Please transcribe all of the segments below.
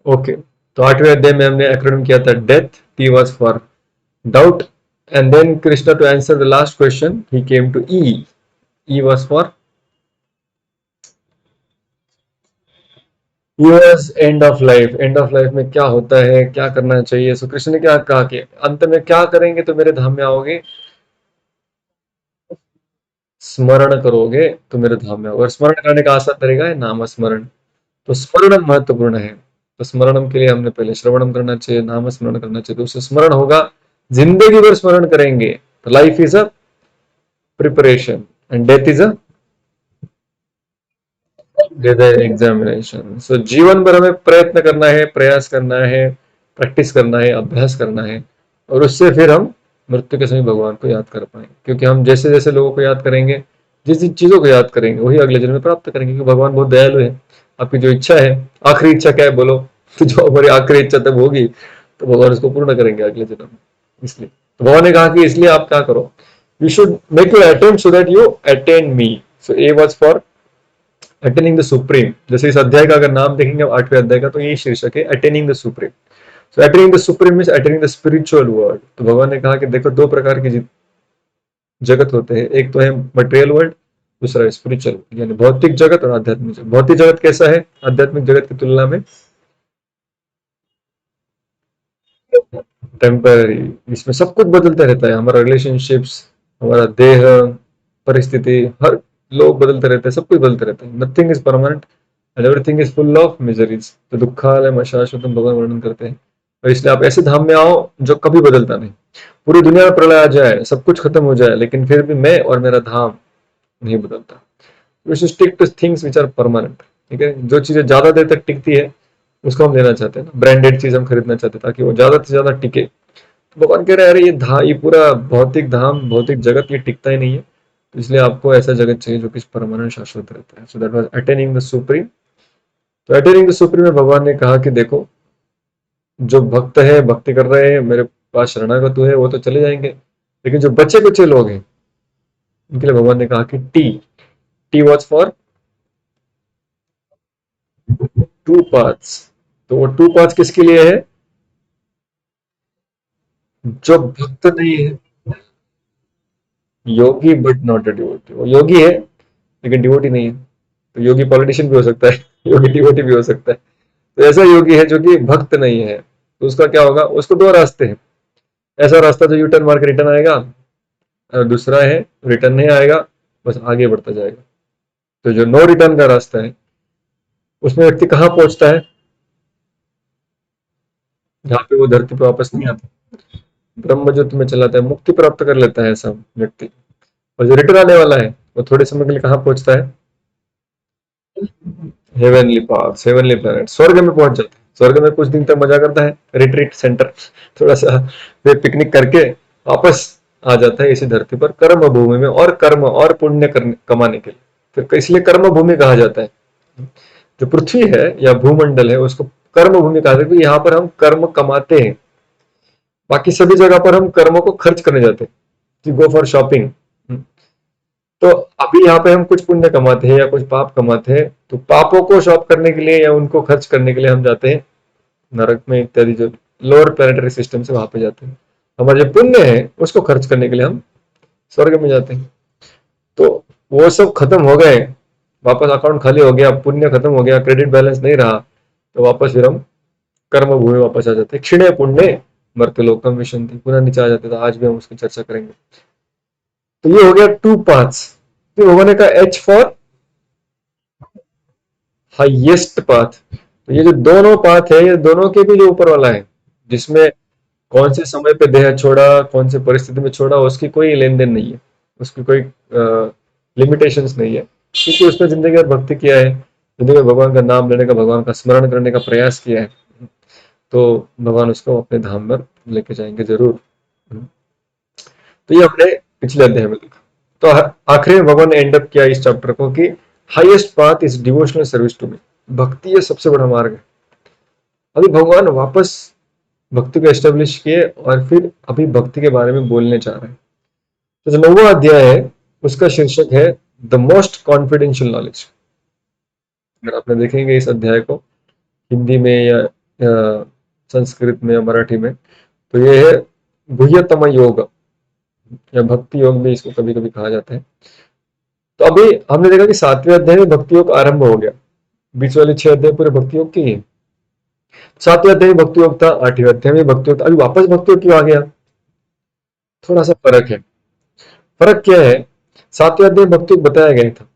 Okay, तो 8वें अध्याय में हमने एक्रोनिम किया था death, T was for doubt, and then Krishna to answer the last question he came to E, E was for US end of life. End of life में क्या होता है, क्या करना चाहिए? सो कृष्ण ने क्या कहा कि अंत में क्या करेंगे तो मेरे धाम में आओगे? स्मरण करोगे तो मेरे धाम में आओगे। और स्मरण करने का आसान तरीका है नाम स्मरण। तो स्मरणम महत्वपूर्ण है। तो स्मरणम के लिए हमने पहले श्रवणम करना चाहिए, नाम स्मरण करना चाहिए, तो उससे स्मरण होगा। जिंदगी भर स्मरण करेंगे तो life is a preparation and death is a examination. So जीवन भर हमें प्रयत्न करना है, प्रयास करना है, प्रैक्टिस करना है, अभ्यास करना है, और उससे फिर हम मृत्यु के समय भगवान को याद कर पाएंगे। क्योंकि हम जैसे जैसे लोगों को याद करेंगे, जिस जिन चीजों को याद करेंगे, वही अगले जन्म में प्राप्त करेंगे। क्योंकि भगवान बहुत दयालु है। आपकी जो इच्छा है, आखिरी इच्छा क्या है बोलो? तो जो हमारी आखिरी इच्छा तब होगी तो भगवान उसको पूर्ण करेंगे अगले जन्म में। इसलिए तो भगवान ने कहा कि इसलिए आप क्या करो, you should make your attempt so that you attain me. So A was for attaining the supreme. जैसे इस अध्याय का अगर नाम देखेंगे 8वें अध्याय का, तो यही शीर्षक है, attaining the supreme. So attaining the supreme means attaining the spiritual world. तो भगवान ने कहा कि देखो, दो प्रकार के जगत होते हैं, एक तो है मटेरियल वर्ल्ड, दूसरा है स्पिरिचुअल, यानी भौतिक जगत और आध्यात्मिक जगत। भौतिक जगत कैसा है आध्यात्मिक जगत की तुलना में? टेम्पररी। इसमें सब कुछ बदलता रहता है, हमारा रिलेशनशिप्स, हमारा देह, परिस्थिति, हर लोग बदलते रहते हैं, सब कुछ बदलते रहता है। Nothing is permanent and everything is full of miseries. तो दुखालय अशाश्वतम भगवान वर्णन करते हैं। और इसलिए आप ऐसे धाम में आओ जो कभी बदलता नहीं। पूरी दुनिया में प्रलय आ जाए, सब कुछ खत्म हो जाए, लेकिन फिर भी मैं और मेरा धाम नहीं बदलता। We should stick to things which are permanent. ठीक है, जो चीजें ज्यादा देर तक टिकती है उसको हम लेना चाहते हैं ना, ब्रांडेड चीज हम खरीदना चाहते हैं ताकि वो ज्यादा से ज्यादा टिके। तो भगवान कह रहे हैं, अरे ये पूरा भौतिक धाम, भौतिक जगत, ये टिकता ही नहीं है। तो इसलिए आपको ऐसा जगत चाहिए जो कि परमानेंट, शाश्वत रहता है। So that was attaining the supreme. तो अटेनिंग द सुप्रीम में भगवान ने कहा कि देखो, जो भक्त है, भक्ति कर रहे हैं, मेरे पास शरणागत है, वो तो चले जाएंगे, लेकिन जो बचे कुचे लोग हैं उनके लिए भगवान ने कहा कि T, T was for two paths. तो वो टू पाथ्स किसके लिए है? जो भक्त नहीं है, योगी बट नॉट अ डिवोटी। वो योगी है लेकिन डिवोटी नहीं है। तो योगी पॉलिटिशियन भी हो सकता है, योगी डिवोटी भी हो सकता है। तो ऐसा योगी है जो कि भक्त नहीं है, तो उसका क्या होगा? उसको दो रास्ते हैं। ऐसा रास्ता जो यू टर्न मार के रिटर्न आएगा, और दूसरा है रिटर्न नहीं आएगा, बस आगे बढ़ता जाएगा। तो जो नो रिटर्न का रास्ता है, उसमें व्यक्ति कहाँ पहुंचता है? जहाँ पे वो धरती पे वापस नहीं आता, ब्रह्म ज्योति में चलाता है, मुक्ति प्राप्त कर लेता है ऐसा व्यक्ति। और जो रिटर्न आने वाला है, वो थोड़े समय के लिए कहाँ पहुंचता है? हेवनली पार्ट्स, हेवनली प्लैनेट, स्वर्ग में पहुंच जाता है। स्वर्ग में कुछ दिन तक मजा करता है, रिट्रीट सेंटर, थोड़ा सा वे पिकनिक करके वापस आ जाता है इसी धरती पर, कर्म भूमि में, और कर्म और पुण्य करने कमाने के लिए। फिर इसलिए कर्म भूमि कहा जाता है। जो पृथ्वी है या भूमंडल है, उसको कर्म भूमि कहा जाता है, यहाँ पर हम कर्म कमाते हैं। बाकी सभी जगह पर हम कर्मों को खर्च करने जाते हैं, गो फॉर शॉपिंग। तो अभी यहाँ पे हम कुछ पुण्य कमाते हैं या कुछ पाप कमाते हैं, तो पापों को शॉप करने के लिए या उनको खर्च करने के लिए हम जाते हैं नरक में इत्यादि, जो लोअर प्लेनेटरी सिस्टम से वहां पे जाते हैं। हमारे जो पुण्य है उसको खर्च करने के लिए हम स्वर्ग में जाते हैं। तो वो सब खत्म हो गए, वापस अकाउंट खाली हो गया, पुण्य खत्म हो गया, क्रेडिट बैलेंस नहीं रहा, तो वापस फिर हम कर्म भूमि वापस आ जाते हैं। क्षीणे पुण्य मर्त्यलोकम विशंति, पुनः नीचे आ जाते थे। आज भी हम उसकी चर्चा करेंगे। तो ये हो गया टू पाथ्स। फिर भगवान का एच फॉर हाईएस्ट पाथ। तो ये जो दोनों पाथ है, ये दोनों के भी जो ऊपर वाला है, जिसमें कौन से समय पे देह छोड़ा, कौन से परिस्थिति में छोड़ा, उसकी कोई लेन देन नहीं है, उसकी कोई लिमिटेशंस नहीं है। क्योंकि उसने जिंदगी भर भक्ति किया है, जिंदगी में भगवान का नाम लेने का, भगवान का स्मरण करने का प्रयास किया है, तो भगवान उसको अपने धाम पर लेके जाएंगे जरूर। तो ये हमने पिछले अध्याय में देखा। तो आखिरी में भगवान ने एंड अप किया इस चैप्टर को कि highest path is devotional service to me. भक्ति ये सबसे बड़ा मार्ग है। अभी भगवान वापस भक्ति को एस्टेब्लिश किए और फिर अभी भक्ति के बारे में बोलने चाह रहे हैं। तो जो 9वां अध्याय है उसका शीर्षक है द मोस्ट कॉन्फिडेंशियल नॉलेज। अगर आपने देखेंगे इस अध्याय को हिंदी में या संस्कृत में या मराठी में, तो ये है गुह्यतम योग या भक्ति योग भी इसको कभी कभी कहा जाता है। तो अभी हमने देखा कि 7वें अध्याय में भक्ति योग आरंभ हो गया, बीच वाले 6 अध्याय पूरे भक्ति योग की है। 7वें अध्याय में भक्ति योग था, 8वें अध्याय में भक्ति योग था, अभी वापस भक्ति योग क्यों आ गया? थोड़ा सा फर्क है। फर्क क्या है? 7वें अध्याय में भक्ति योग बताया गया था,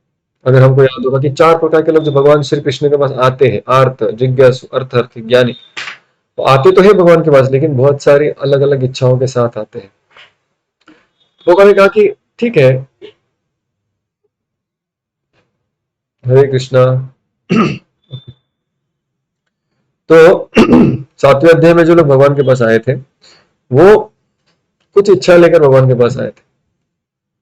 अगर हमको याद होगा कि 4 प्रकार के लोग जो भगवान श्री कृष्ण के पास आते हैं, आर्त, जिज्ञासु, अर्थार्थी, ज्ञानी। तो आते तो है भगवान के पास, लेकिन बहुत सारी अलग अलग इच्छाओं के साथ आते हैं। लोगों ने कहा कि ठीक है, हरे कृष्णा। तो 7वें अध्याय में जो लोग भगवान के पास आए थे, वो कुछ इच्छा लेकर भगवान के पास आए थे।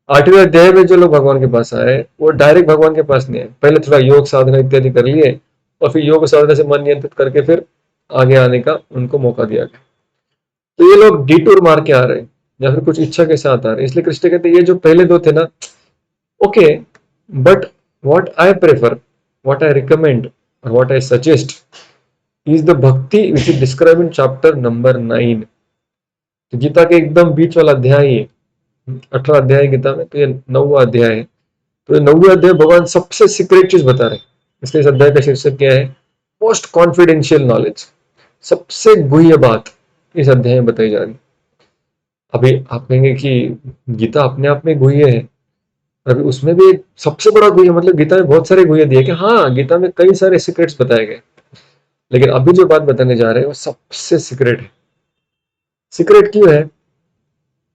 8वें अध्याय में जो लोग भगवान के पास आए, वो डायरेक्ट भगवान के पास नहीं आए, पहले थोड़ा योग साधना इत्यादि कर लिए, और फिर योग साधना से मन नियंत्रित करके फिर आगे आने का उनको मौका दिया गया। तो ये लोग डिटूर मार के आ रहे हैं, या फिर कुछ इच्छा के साथ आ रहे हैं। इसलिए कृष्ण कहते हैं ये जो पहले दो थे ना, okay, but what I prefer, what I recommend, और what I suggest is the bhakti which is describe in chapter number 9। तो गीता के एकदम बीच वाला अध्याय है, 18 अध्याय गीता में, तो ये 9वां अध्याय है। तो ये 9वें अध्याय भगवान सबसे सीक्रेट चीज बता रहे हैं। इसलिए इस अध्याय का शीर्षक क्या है? Most confidential knowledge. सबसे गुह्य बात इस अध्याय में बताई जा रही है। अभी आप कहेंगे कि गीता अपने आप में गुह्य है, अभी उसमें भी एक सबसे बड़ा गुह्य, मतलब गीता में बहुत सारे गुह्य दिए कि हाँ, गीता में कई सारे सीक्रेट्स बताए गए, लेकिन अभी जो बात बताने जा रहे हैं वो सबसे सीक्रेट है। सीक्रेट क्यों है,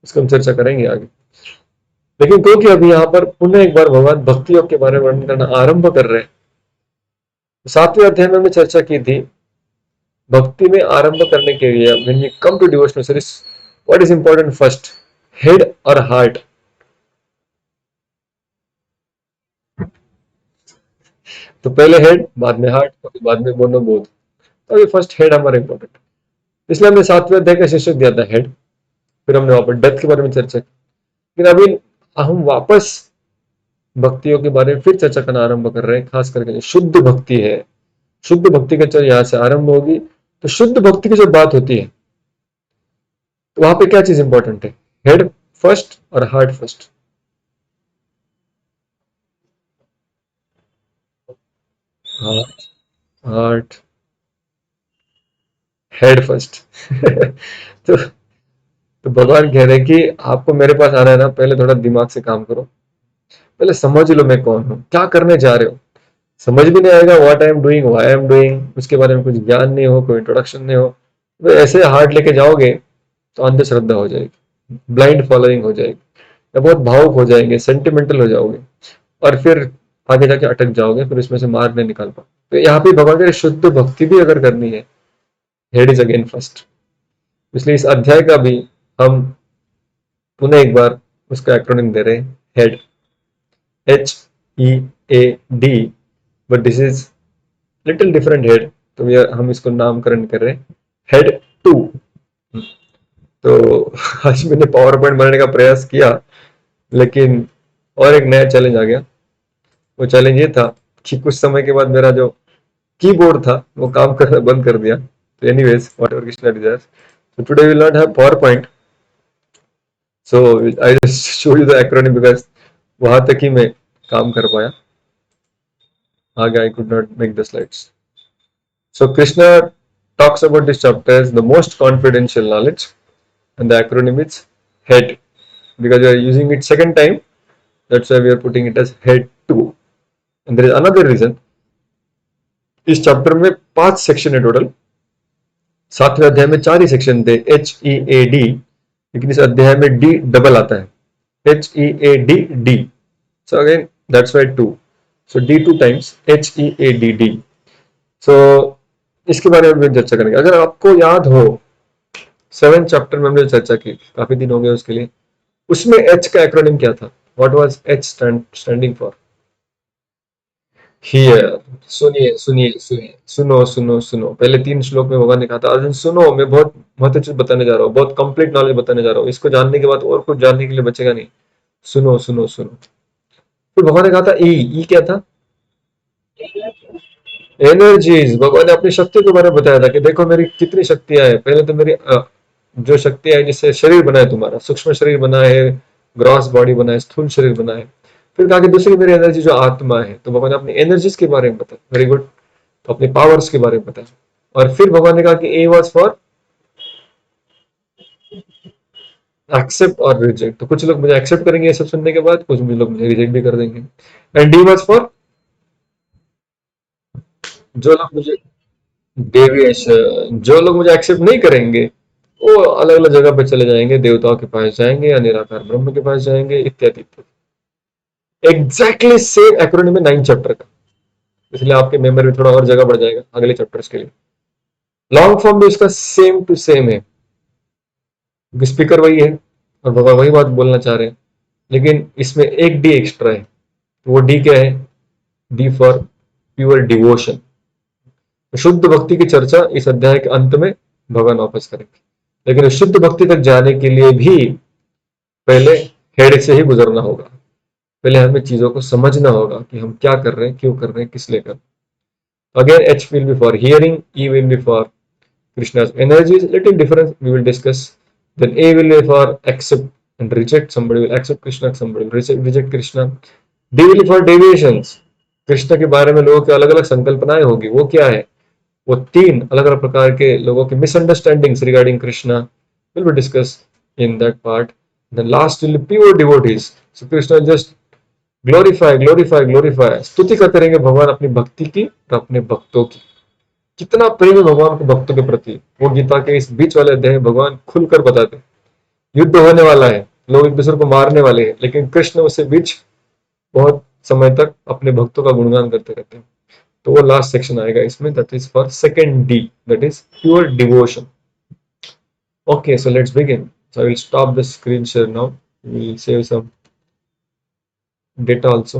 इसको हम चर्चा करेंगे आगे। लेकिन क्योंकि अभी यहाँ पर पुनः एक बार भगवान भक्ति योग के बारे में वर्णन करना आरंभ कर रहे हैं। 7वें अध्याय में हमने चर्चा की थी, भक्ति में आरंभ करने के लिए when we come to devotional service, what is important first, head और हार्ट? तो पहले हेड, बाद में हार्ट, और बाद में दोनों बोध। तो अभी फर्स्ट हेड हमारा इंपॉर्टेंट, इसलिए हमने 7वें अध्याय का शीर्षक दिया था हेड। फिर हमने वहां पर डेथ के बारे में चर्चा की। लेकिन अभी हम वापस भक्तियों के बारे में फिर चर्चा करना आरंभ कर रहे हैं, खास करके जो शुद्ध भक्ति है। शुद्ध भक्ति का चर्चा यहाँ से आरंभ होगी। तो शुद्ध भक्ति की जब बात होती है, तो वहां पे क्या चीज इंपॉर्टेंट है? हेड फर्स्ट और heart first. Heart, heart, head first. तो भगवान कह रहे हैं कि आपको मेरे पास आना है ना, पहले थोड़ा दिमाग से काम करो, पहले समझ लो मैं कौन हूँ, क्या करने जा रहे हो। समझ भी नहीं आएगा what I am doing, why I am doing, उसके बारे में कुछ ज्ञान नहीं हो, कोई इंट्रोडक्शन नहीं हो, तो ऐसे हार्ट लेके जाओगे तो अंधश्रद्धा हो जाएगी, ब्लाइंड फॉलोइंग हो जाएगी, या बहुत भावुक हो जाएंगे, सेंटिमेंटल हो जाओगे, और फिर आगे जाके अटक जाओगे, फिर इसमें से मार्ग नहीं निकाल पाओ। तो यहाँ पे भगवान के शुद्ध भक्ति भी अगर करनी है, हेड इज अगेन फर्स्ट। इसलिए इस अध्याय का भी हम पुनः एक बार उसका एक्रोनिम दे रहे हैं, head, HEAD, but this is little different head, तो हम इसको नामकरण कर रहे हैं हेड 2। तो आज मैंने पावर पॉइंट बनाने का प्रयास किया, लेकिन और एक नया चैलेंज आ गया। वो चैलेंज ये था कि कुछ समय के बाद मेरा जो कीबोर्ड था वो काम करना बंद कर दिया। तो anyways, what ever Krishna desires, so today we will not have PowerPoint, so I just show you the acronym because वहां तक ही मैं काम कर पाया, आगे I could not make the slides. So Krishna talks about this chapter as the most confidential knowledge, and the acronym is head, because we are using it second time, that's why we are putting it as head 2. And there is another reason, इस chapter में 5 section है total. 7वें अध्याय में 4 ही section थे, HEAD, लेकिन इस अध्याय में D डबल आता है, HEAD, so again that's why 2, so D 2 times, HEADD. so इसके बारे में भी चर्चा करेंगे। अगर आपको याद हो 7 चैप्टर में हमने चर्चा की, काफी दिन हो गए उसके लिए, उसमें H का एक्रोनिम क्या था? What was H standing for? Here. सुनिए सुनिए सुनिए, सुनो सुनो सुनो, पहले 3 श्लोक में भगवान ने कहा था अर्जुन सुनो, मैं बहुत महत्वपूर्ण चीज बताने जा रहा हूँ, बहुत कंप्लीट नॉलेज बताने जा रहा हूँ, इसको जानने के बाद और कुछ जानने के लिए बचेगा नहीं, सुनो सुनो सुनो। फिर भगवान ने कहा था ई, ई क्या था? एनर्जीज, भगवान ने अपनी शक्ति के बारे में बताया था कि देखो मेरी कितनी शक्तियां हैं। पहले तो मेरी जो शक्तियां है, जिससे शरीर बना है तुम्हारा, सूक्ष्म शरीर बना है, ग्रॉस बॉडी बना है, स्थूल शरीर बना है। फिर कहा कि दूसरी मेरी एनर्जी जो आत्मा है, तो भगवान ने अपनी एनर्जीज के बारे में बताया, वेरी गुड। तो अपने पावर्स के बारे में बताया। और फिर भगवान ने कहा कि ए वॉज फॉर एक्सेप्ट और रिजेक्ट। तो कुछ लोग मुझे एक्सेप्ट करेंगे ये सब सुनने के बाद, कुछ लोग मुझे रिजेक्ट भी कर देंगे। एंड डी वॉज फॉर, जो लोग मुझे डेविएशन, जो लोग मुझे एक्सेप्ट नहीं करेंगे वो अलग अलग जगह पे चले जाएंगे, देवताओं के पास जाएंगे या निराकार ब्रह्म के पास जाएंगे, इत्यादि इत्यादि। एग्जैक्टली सेम एक्रोनिम में 9 चैप्टर का, इसलिए आपके मेमोरी में थोड़ा और जगह बढ़ जाएगा अगले चैप्टर्स के लिए। लॉन्ग फॉर्म भी उसका सेम टू सेम है, स्पीकर वही है और बाबा वही बात बोलना चाह रहे हैं, लेकिन इसमें एक डी एक्स्ट्रा है। वो डी क्या है? D for pure devotion. शुद्ध भक्ति की चर्चा इस अध्याय के अंत में भगवान वापस करेंगे, लेकिन शुद्ध भक्ति तक जाने के लिए भी पहले हेड से ही गुजरना होगा। पहले हमें चीजों को समझना होगा कि हम क्या कर रहे हैं, क्यों कर रहे हैं, किस लिए कर रहे हैं। Again H will be for hearing, E will be for Krishna's energies, little difference we will discuss. Then A will be for accept and reject. Somebody will accept Krishna, somebody will reject Krishna. D will be for deviations. Krishna के बारे में लोगों की अलग अलग संकल्पनाएं होगी, वो क्या है? वो 3 अलग अलग प्रकार के लोगों की misunderstandings regarding Krishna will be discuss in that part. Then last will be pure devotees. So Krishna just glorify, glorify, glorify. स्तुति करते रहेंगे भगवान अपनी भक्ति की और अपने भक्तों की। कितना प्रेम है भगवान के भक्तों के प्रति, वो गीता के इस बीच वाले अध्याय भगवान खुलकर बताते। युद्ध होने वाला है, लोग एक दूसरे को मारने वाले हैं, लेकिन कृष्ण उसे बीच बहुत समय तक अपने भक्तों का गुणगान करते रहते हैं। तो वो लास्ट सेक्शन आएगा इसमें, that is for second D, that is pure devotion. Okay, so let's begin. So I will stop the screen share now. We will save some data also.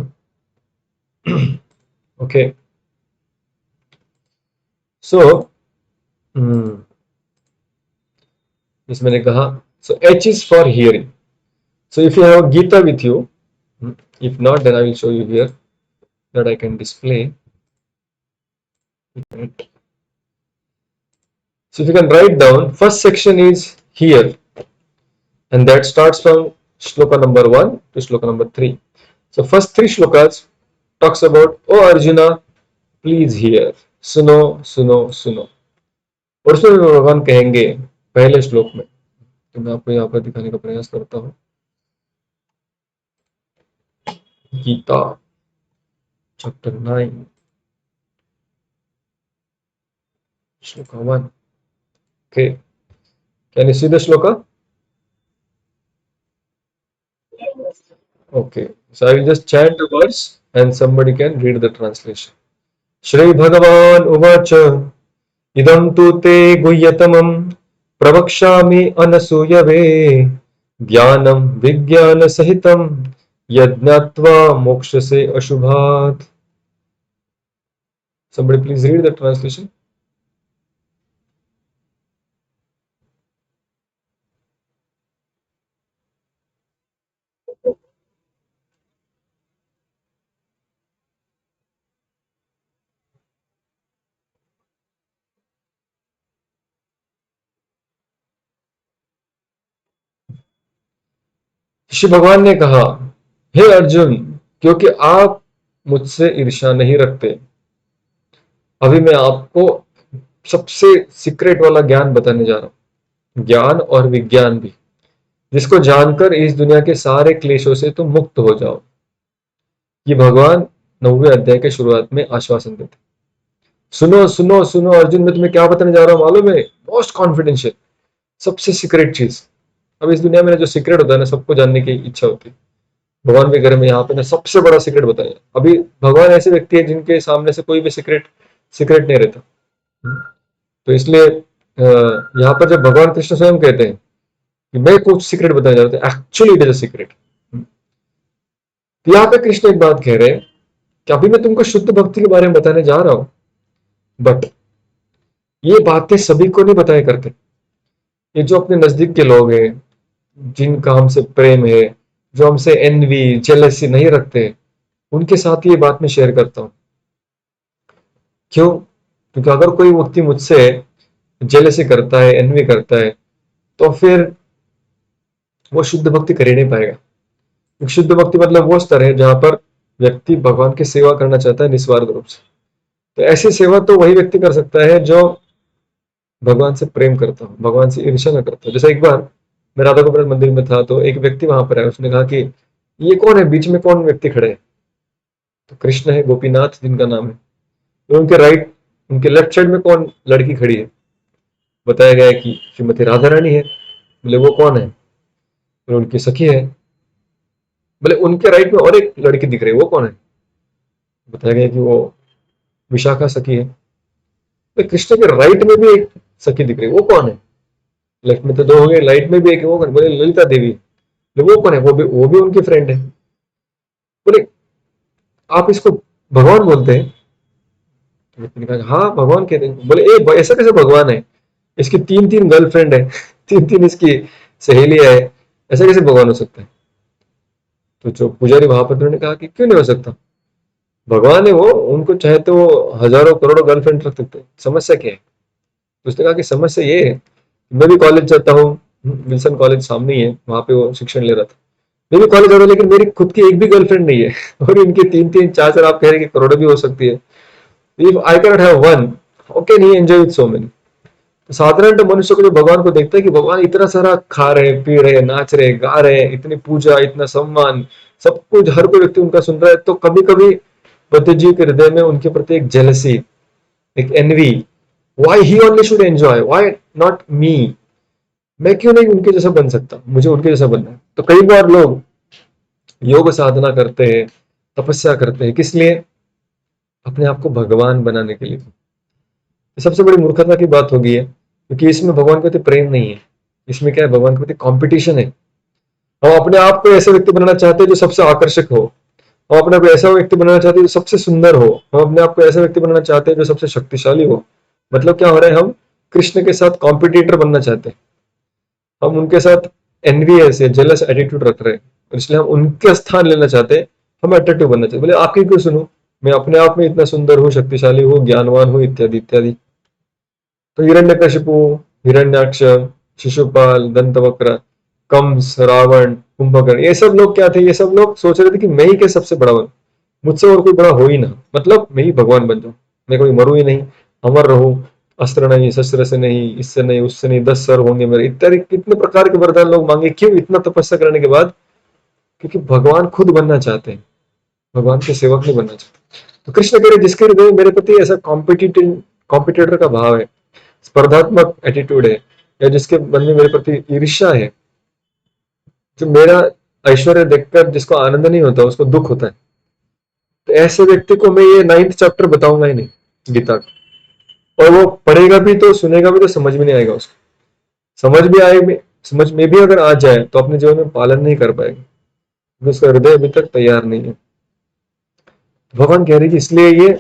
Okay. So, जिस मैंने कहा, so H is for hearing. So if you have Gita with you, if not, then I will show you here that I can display. So if you can write down, first section is here, and that starts from shloka number 1 to shloka number 3. So first 3 shlokas talks about, oh Arjuna, please hear, सुनो सुनो सुनो. और उसमें भगवान कहेंगे पहले श्लोक में, तो मैं आपको यहाँ पर दिखाने का प्रयास करता हूँ. Gita chapter 9 shloka 1. Okay, can you see the shloka? Okay, so I will just chant the verse and somebody can read the translation. Shri Bhagavan uvacha idam tu te guhyatamam pravakshami anasuyave ज्ञानम विज्ञान सहितम यज्ञात्वा मोक्षसे अशुभात्. Somebody please read the translation. Shri भगवान ने कहा, हे अर्जुन, क्योंकि आप मुझसे ईर्ष्या नहीं रखते, अभी मैं आपको सबसे सीक्रेट वाला ज्ञान बताने जा रहा हूं. ज्ञान और विज्ञान भी, जिसको जानकर इस दुनिया के सारे क्लेशों से तुम मुक्त हो जाओ. ये भगवान 9वें अध्याय के शुरुआत में आश्वासन देते. सुनो सुनो सुनो अर्जुन, मैं तुम्हें क्या बताने जा रहा हूं मालूम है? मोस्ट कॉन्फिडेंशियल, सबसे सीक्रेट चीज. अब इस दुनिया में जो सीक्रेट होता है ना, सबको जानने की इच्छा होती है. भगवान के घर में यहाँ पे ना सबसे बड़ा सीक्रेट बताया. अभी भगवान ऐसे व्यक्ति है जिनके सामने से कोई भी सीक्रेट सीक्रेट नहीं रहता. तो इसलिए यहाँ पर जब भगवान कृष्ण स्वयं कहते हैं कि मैं कुछ सीक्रेट बताने जा रहा था, actually it is a secret. तो यहाँ पे कृष्ण एक बात कह रहे हैं कि अभी मैं तुमको शुद्ध भक्ति के बारे में बताने जा रहा हूं, बट ये बातें सभी को नहीं बताया करते. ये जो अपने नजदीक के लोग हैं, जिनका हमसे प्रेम है, जो हमसे एनवी जेलसी नहीं रखते, उनके साथ ये बात मैं शेयर करता हूं. क्यों? क्योंकि अगर कोई व्यक्ति मुझसे जेलसी करता है, एनवी करता है, तो फिर वो शुद्ध भक्ति कर ही नहीं पाएगा। क्योंकि शुद्ध भक्ति मतलब वो स्तर है जहां पर व्यक्ति भगवान की सेवा करना चाहता है निस्वार्थ रूप से। तो ऐसी सेवा तो वही व्यक्ति कर सकता है जो भगवान से प्रेम करता हो, भगवान से ईर्ष्या न करता हो। जैसे एक बार मैं राधा गोपाल मंदिर में था, तो एक व्यक्ति वहां पर आया, उसने कहा कि ये कौन है, बीच में कौन व्यक्ति खड़े हैं? तो कृष्ण है, गोपीनाथ जिनका नाम है। तो उनके राइट, उनके लेफ्ट साइड में कौन लड़की खड़ी है? बताया गया है कि श्रीमती राधा रानी है। बोले वो कौन है? बोले उनकी सखी है। बोले उनके राइट में और एक लड़की दिख रही है, वो कौन है? बताया गया कि वो विशाखा सखी है। बोले कृष्ण के राइट में भी एक सखी दिख रही है, वो कौन है? लेफ्ट में तो दो हो गए, राइट में भी एक है, वो कौन? बोले ललिता देवी। बोले वो कौन है? वो भी उनकी फ्रेंड है। बोले आप इसको भगवान बोलते हैं? तो व्यक्ति ने कहा हाँ भगवान कहते हैं। बोले ऐसा कैसे भगवान है? इसकी तीन तीन गर्लफ्रेंड है, तीन तीन इसकी सहेलियां है, ऐसा कैसे भगवान हो सकता है? तो जो पुजारी वहां पर थे, उन्होंने कहा कि क्यों नहीं हो सकता, भगवान है वो, उनको चाहे तो वो हजारों करोड़ों गर्लफ्रेंड रख सकते हैं, समस्या क्या है? तो उसने कहा कि समस्या ये है, मैं भी कॉलेज जाता हूँ, विल्सन कॉलेज सामने ही है, वहां पे वो शिक्षण ले रहा था। मैं भी कॉलेज जाता हूँ, लेकिन मेरी खुद की एक भी गर्लफ्रेंड नहीं है और इनकी तीन तीन चार चार, आप कह रहे हैं कि करोड़ों भी हो सकती है। If I can have one, how can he enjoy with so many? तो साधारण मनुष्य को जो भगवान को देखता है कि भगवान इतना सारा खा रहे, पी रहे, नाच रहे, गा रहे, इतनी पूजा, इतना सम्मान, सब कुछ हर कोई व्यक्ति उनका सुन रहा है, तो कभी कभी बुद्ध जी के हृदय में उनके प्रति एक जेलसी, एक envy, why he only should enjoy, why not me? मैं क्यों नहीं उनके जैसा बन सकता, मुझे उनके जैसा बनना है। तो कई बार लोग योग साधना करते हैं, तपस्या करते हैं, किस लिए? अपने आप को भगवान बनाने के लिए। ये सबसे बड़ी मूर्खता की बात होगी है, क्योंकि इसमें भगवान के प्रति प्रेम नहीं है। इसमें क्या है? भगवान के प्रति कंपटीशन है। हम अपने आप को ऐसे व्यक्ति बनाना चाहते हैं जो सबसे आकर्षक हो, हम अपने आप को ऐसा व्यक्ति बनाना चाहते हैं जो सबसे सुंदर हो, हम अपने आप को ऐसा व्यक्ति बनाना चाहते हैं जो सबसे शक्तिशाली हो। मतलब क्या हो रहा है? हम कृष्ण के साथ कॉम्पिटिटर बनना चाहते हैं, हम उनके साथ एनवीएस या जेलस एटीट्यूड रख रहे हैं, और इसलिए हम उनके स्थान लेना चाहते हैं, हम अट्रैक्टिव बनना चाहते हैं। बोले आपकी क्यों सुनूं, मैं अपने आप में इतना सुंदर हूँ, शक्तिशाली हूँ, ज्ञानवान हूँ, इत्यादि इत्यादि। तो हिरण्यकशिपु, हिरण्याक्ष, शिशुपाल, दंतवक्र, कंस, रावण, कुंभकर्ण, ये सब लोग क्या थे? ये सब लोग सोच रहे थे कि मैं ही क्या सबसे बड़ा बनूं, मुझसे और कोई बड़ा हो ही ना, मतलब मैं ही भगवान बन जाऊं, मैं कोई मरू ही नहीं, अमर रहूं, अस्त्र नहीं, शस्त्र से नहीं, इससे नहीं, उससे नहीं, 10 सर होंगे मेरे, इत्यादि कितने प्रकार के वरदान लोग मांगे। क्यों? इतना तपस्या करने के बाद, क्योंकि भगवान खुद बनना चाहते हैं, भगवान के सेवक नहीं बनना चाहते। तो कृष्ण कह रहे जिसके हृदय में मेरे प्रति ऐसा कॉम्पिटिटर का भाव है, स्पर्धात्मक एटीट्यूड है, या जिसके मन में मेरे प्रति ईर्ष्या है, जो मेरा ऐश्वर्य देखकर जिसको आनंद नहीं होता, उसको दुख होता है, तो ऐसे व्यक्ति को मैं ये 9th चैप्टर बताऊंगा ही नहीं गीता का। और वो पढ़ेगा भी तो, सुनेगा भी तो, समझ में नहीं आएगा उसको। समझ भी आए, समझ में भी अगर आ जाए तो अपने जीवन में पालन नहीं कर पाएगा, क्योंकि उसका हृदय अभी तक तैयार नहीं है। भगवान कह रहे कि इसलिए ये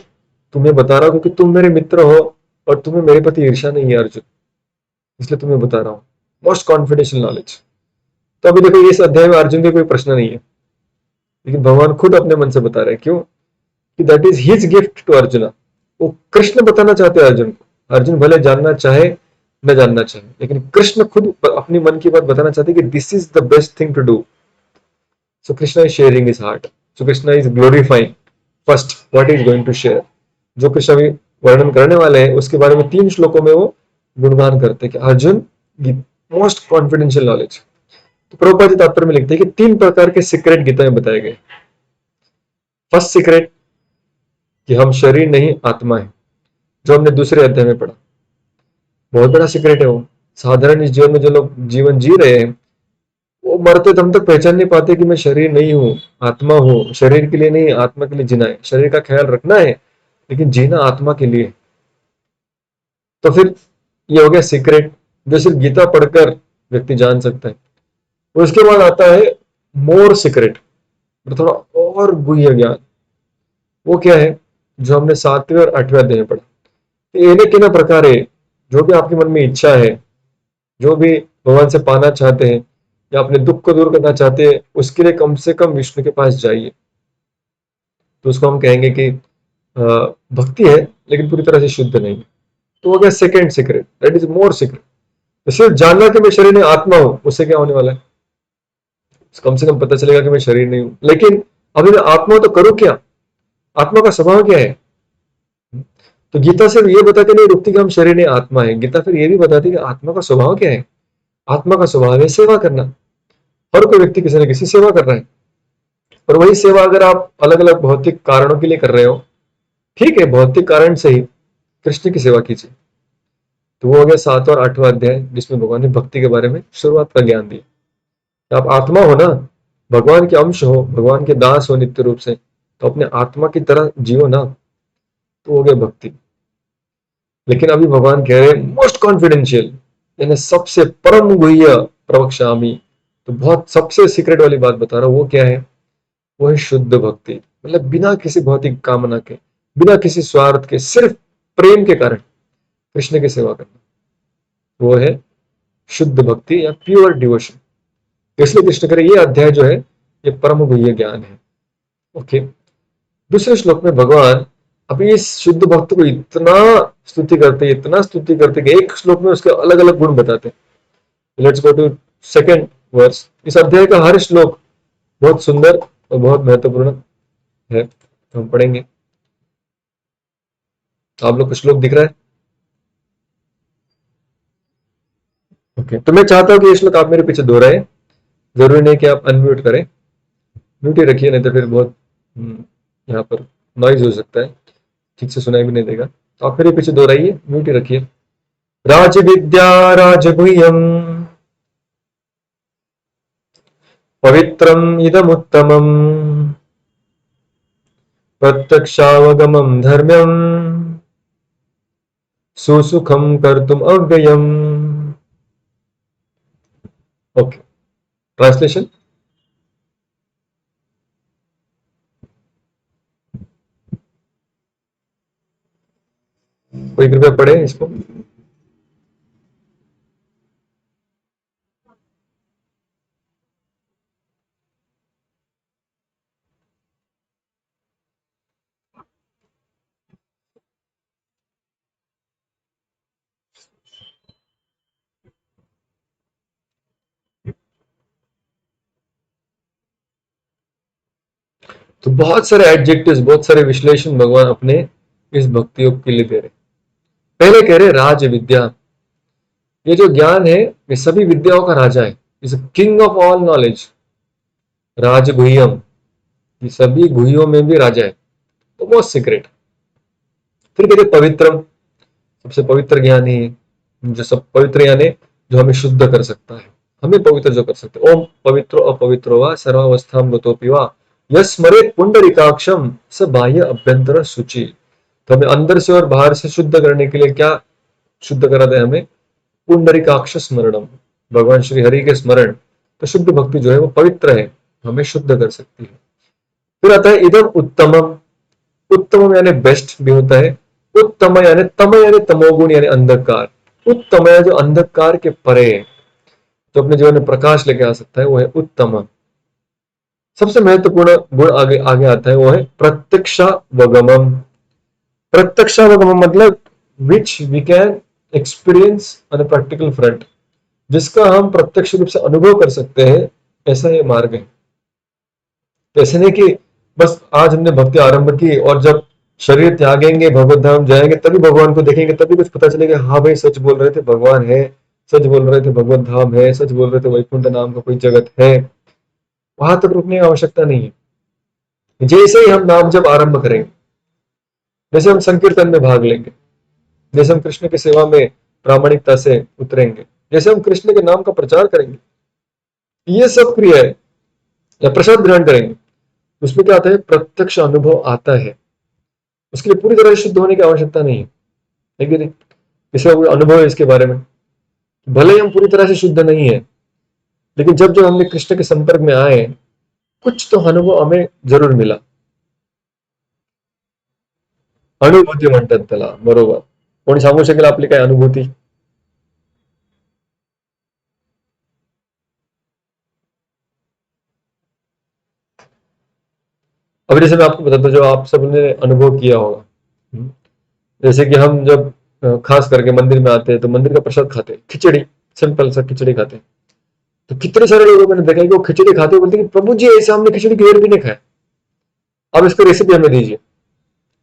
तुम्हें बता रहा हूं, क्योंकि तुम मेरे मित्र हो और तुम्हें मेरे प्रति ईर्ष्या नहीं है अर्जुन, इसलिए तुम्हें बता रहा हूँ। Most confidential knowledge. तो अभी देखो, इस अध्याय में अर्जुन के कोई प्रश्न नहीं है, लेकिन भगवान खुद अपने मन से बता रहे हैं। क्यों? कि that is his gift to Arjuna. वो कृष्ण बताना चाहते हैं अर्जुन को। अर्जुन भले जानना चाहे न जानना चाहे, लेकिन कृष्ण खुद अपनी मन की बात बताना चाहते हैं कि this is the best thing to do. So Krishna is sharing his heart, so Krishna is glorifying first what is going to share. जो कृष्ण अभी वर्णन करने वाले हैं उसके बारे में 3 श्लोकों में वो गुणगान करते हैं कि अर्जुन मोस्ट कॉन्फिडेंशियल नॉलेज। तो प्रभुपाद जी तात्पर्य में लिखते हैं कि 3 प्रकार के सीक्रेट गीता में बताए गए। फर्स्ट सीक्रेट कि हम शरीर नहीं आत्मा है, जो हमने दूसरे अध्याय में पढ़ा। बहुत बड़ा सीक्रेट है वो। साधारण इस जीवन में जो लोग जीवन जी रहे हैं, वो मरते दम तक पहचान नहीं पाते कि मैं शरीर नहीं हूँ, आत्मा हूँ। शरीर के लिए नहीं, आत्मा के लिए जीना है। शरीर का ख्याल रखना है, लेकिन जीना आत्मा के लिए। तो फिर ये हो गया सीक्रेट, जो सिर्फ गीता पढ़कर व्यक्ति जान सकता है। उसके बाद आता है मोर सीक्रेट, थोड़ा और गुह्य ज्ञान। वो क्या है? जो हमने 7वें और 8वें अध्याय में पढ़ा। इन्हें किन प्रकार है, जो भी आपके मन में इच्छा है, जो भी भगवान से पाना चाहते हैं या अपने दुख को दूर करना चाहते हैं, उसके लिए कम से कम विष्णु के पास जाइए। तो उसको हम कहेंगे कि भक्ति है लेकिन पूरी तरह से शुद्ध नहीं है, तो हो गया second secret, that is more secret. तो सिर्फ जानना कि मैं शरीर नहीं आत्मा हूं, उससे क्या होने वाला है? कम से कम पता चलेगा कि मैं शरीर नहीं हूं, लेकिन अभी मैं आत्मा हूं तो करूं क्या? आत्मा का स्वभाव क्या है? तो गीता सिर्फ ये बताती नहीं रुकती कि हम शरीर नहीं आत्मा है, गीता फिर ये भी बताती कि आत्मा का स्वभाव क्या है। आत्मा का स्वभाव है सेवा करना। हर कोई व्यक्ति किसी न किसी सेवा कर रहा है, और वही सेवा अगर आप अलग अलग भौतिक कारणों के लिए कर रहे हो, ठीक है, भौतिक कारण से ही कृष्ण की सेवा कीजिए। तो वो हो गया 7वां और 8वां अध्याय, जिसमें भगवान ने भक्ति के बारे में शुरुआत का ज्ञान दिया। आप आत्मा हो ना, भगवान के अंश हो, भगवान के दास हो नित्य रूप से, तो अपने आत्मा की तरह जियो ना, तो हो गया भक्ति। लेकिन अभी भगवान कह रहे हैं मोस्ट कॉन्फिडेंशियल, यानी सबसे परम गुह्य प्रवक्ष्यामि। तो बहुत सबसे सीक्रेट वाली बात बता रहा हूं, वो क्या है? वो है शुद्ध भक्ति, मतलब बिना किसी भौतिक कामना के, बिना किसी स्वार्थ के, सिर्फ प्रेम के कारण कृष्ण की सेवा करना, वो है शुद्ध भक्ति या प्योर डिवोशन। इसलिए कृष्ण करे ये अध्याय जो है ये परम गुह्य ज्ञान है। ओके। दूसरे श्लोक में भगवान अभी इस शुद्ध भक्त को इतना स्तुति करते, इतना स्तुति करते कि एक श्लोक में उसके अलग अलग गुण बताते। Let's go to second verse. इस अध्याय का हर श्लोक बहुत सुंदर और बहुत महत्वपूर्ण है, तो हम पढ़ेंगे। आप लोग को श्लोक दिख रहा है? ओके, तो मैं चाहता हूँ कि ये श्लोक आप मेरे पीछे दोहराए। जरूरी नहीं कि आप अनम्यूट करें, म्यूट ही रखिए, नहीं तो फिर बहुत यहाँ पर नॉइज हो सकता है, ठीक से सुनाई भी नहीं देगा। तो आप मेरे पीछे दोहराइए, म्यूट ही रखिए। राज विद्या राजगुह्यम पवित्रम इदमुत्तमम प्रत्यक्षावगमम धर्म्यम सुसुखम कर्तुम अव्ययम। Okay, translation. कोई कृपया पढ़े इसको। तो बहुत सारे एडजेक्टिव्स, बहुत सारे विश्लेषण भगवान अपने इस भक्ति योग के लिए दे रहे। पहले कह रहे राज विद्या, ये जो ज्ञान है ये सभी विद्याओं का राजा है, is king of all knowledge. राजगुह्यम, ये सभी गुह्यों में भी राजा है, तो मोस्ट सीक्रेट। फिर कहते पवित्रम, सबसे पवित्र ज्ञान ही है, जो सब पवित्र यानी जो हमें शुद्ध कर सकता है, हमें पवित्र जो कर सकते हैं। ओम पवित्रो अपवित्रो वा सर्वावस्थाम गतोपि वा यस्मरेत पुंडरीकाक्षम स बाह्य अभ्यंतर शुचि। तो हमें अंदर से और बाहर से शुद्ध करने के लिए क्या शुद्ध कराता है? हमें पुंडरीकाक्ष स्मरणम, भगवान श्री हरि के स्मरण। तो शुद्ध भक्ति जो है वो पवित्र है, हमें शुद्ध कर सकती है। फिर आता है इदम उत्तमम। उत्तमम यानी बेस्ट भी होता है। उत्तम यानी तम यानी तमोगुण यानी अंधकार। उत्तम है जो अंधकार के परे है, जो अपने जीवन में प्रकाश लेके आ सकता है, वो है उत्तम। सबसे महत्वपूर्ण गुण आगे आगे आता है, वो है प्रत्यक्षावगमम। प्रत्यक्षावगमम मतलब which we can experience on a practical front, जिसका हम प्रत्यक्ष रूप से अनुभव कर सकते हैं, ऐसा ये मार्ग है। तो ऐसे नहीं कि बस आज हमने भक्ति आरंभ की और जब शरीर त्यागेंगे भगवत धाम जाएंगे तभी भगवान को देखेंगे, तभी कुछ पता चलेगा हाँ भाई सच बोल रहे थे भगवान है, सच बोल रहे थे भगवत धाम है, सच बोल रहे थे वैकुंठ नाम का कोई जगत है। वहां तक रुकने की आवश्यकता नहीं है। जैसे ही हम नाम जब आरंभ करेंगे, जैसे हम संकीर्तन में भाग लेंगे, जैसे हम कृष्ण की सेवा में प्रामाणिकता से उतरेंगे, जैसे हम कृष्ण के नाम का प्रचार करेंगे, ये सब क्रिया है, या प्रसाद ग्रहण करेंगे, उसमें क्या आता है? प्रत्यक्ष अनुभव आता है। उसके लिए पूरी तरह से शुद्ध होने की आवश्यकता नहीं है कि नहीं? इसका कोई अनुभव है इसके बारे में, भले ही हम पूरी तरह से शुद्ध नहीं है, लेकिन जब जब हमने कृष्ण के संपर्क में आए, कुछ तो अनुभव हमें जरूर मिला। अनुभूती म्हणतात त्याला, बरोबर। कोणी सांगू शकेल आपली काय अनुभूती? अभी जैसे मैं आपको बताता हूं, जो आप सबने अनुभव किया होगा, हम्म, जैसे कि हम जब खास करके मंदिर में आते हैं तो मंदिर का प्रसाद खाते हैं, खिचड़ी, सिंपल सा खिचड़ी खाते हैं। तो कितने सारे लोगों को मैंने देखा है कि वो खिचड़ी खाते हुए बोलते हैं कि प्रभु जी ऐसे हमने खिचड़ी की भी नहीं खाया, अब इसका रेसिपी हमें दीजिए।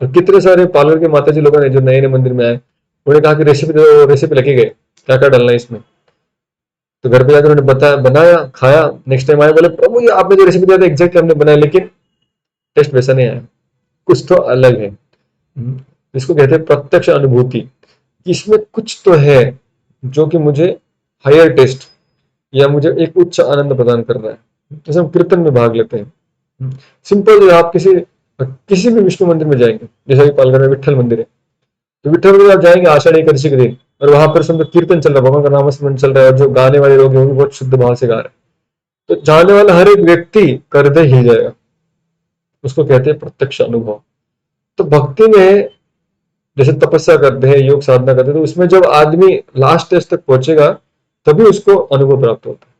और कितने सारे पार्लर के माता जी लोगों ने जो नए नए मंदिर में आए, उन्होंने कहा कि रेसिपी दो, रेसिपी लिखे गए क्या क्या डालना है इसमें। तो घर पे जाकर उन्होंने बताया, बनाया, खाया, नेक्स्ट टाइम आए बोले प्रभु ये आपने जो रेसिपी दिया था एग्जैक्ट हमने बनाया, लेकिन टेस्ट वैसा नहीं आया, कुछ तो अलग है। इसको कहते हैं प्रत्यक्ष अनुभूति, कि इसमें कुछ तो है जो कि मुझे हायर टेस्ट या मुझे एक उच्च आनंद प्रदान कर रहा है। जैसे हम कीर्तन में भाग लेते हैं, सिंपल, आप किसी किसी भी विष्णु मंदिर में जाएंगे, जैसे कि पालघर में विट्ठल मंदिर है, तो विट्ठल मंदिर आप जाएंगे आषाढ़ एकादशी के दिन, और वहां पर समझो कीर्तन चल रहा है, भगवान का नाम स्मरण चल रहा है, और जो गाने वाले लोग हैं वो भी बहुत शुद्ध भाव से गा रहे हैं, तो जाने वाला हर एक व्यक्ति हृदय हिल जाएगा। उसको कहते हैं प्रत्यक्ष अनुभव। तो भक्ति में जैसे तपस्या करते हैं, योग साधना करते हैं, तो उसमें जब आदमी लास्ट स्टेज तक पहुंचेगा तभी उसको अनुभव प्राप्त होता है।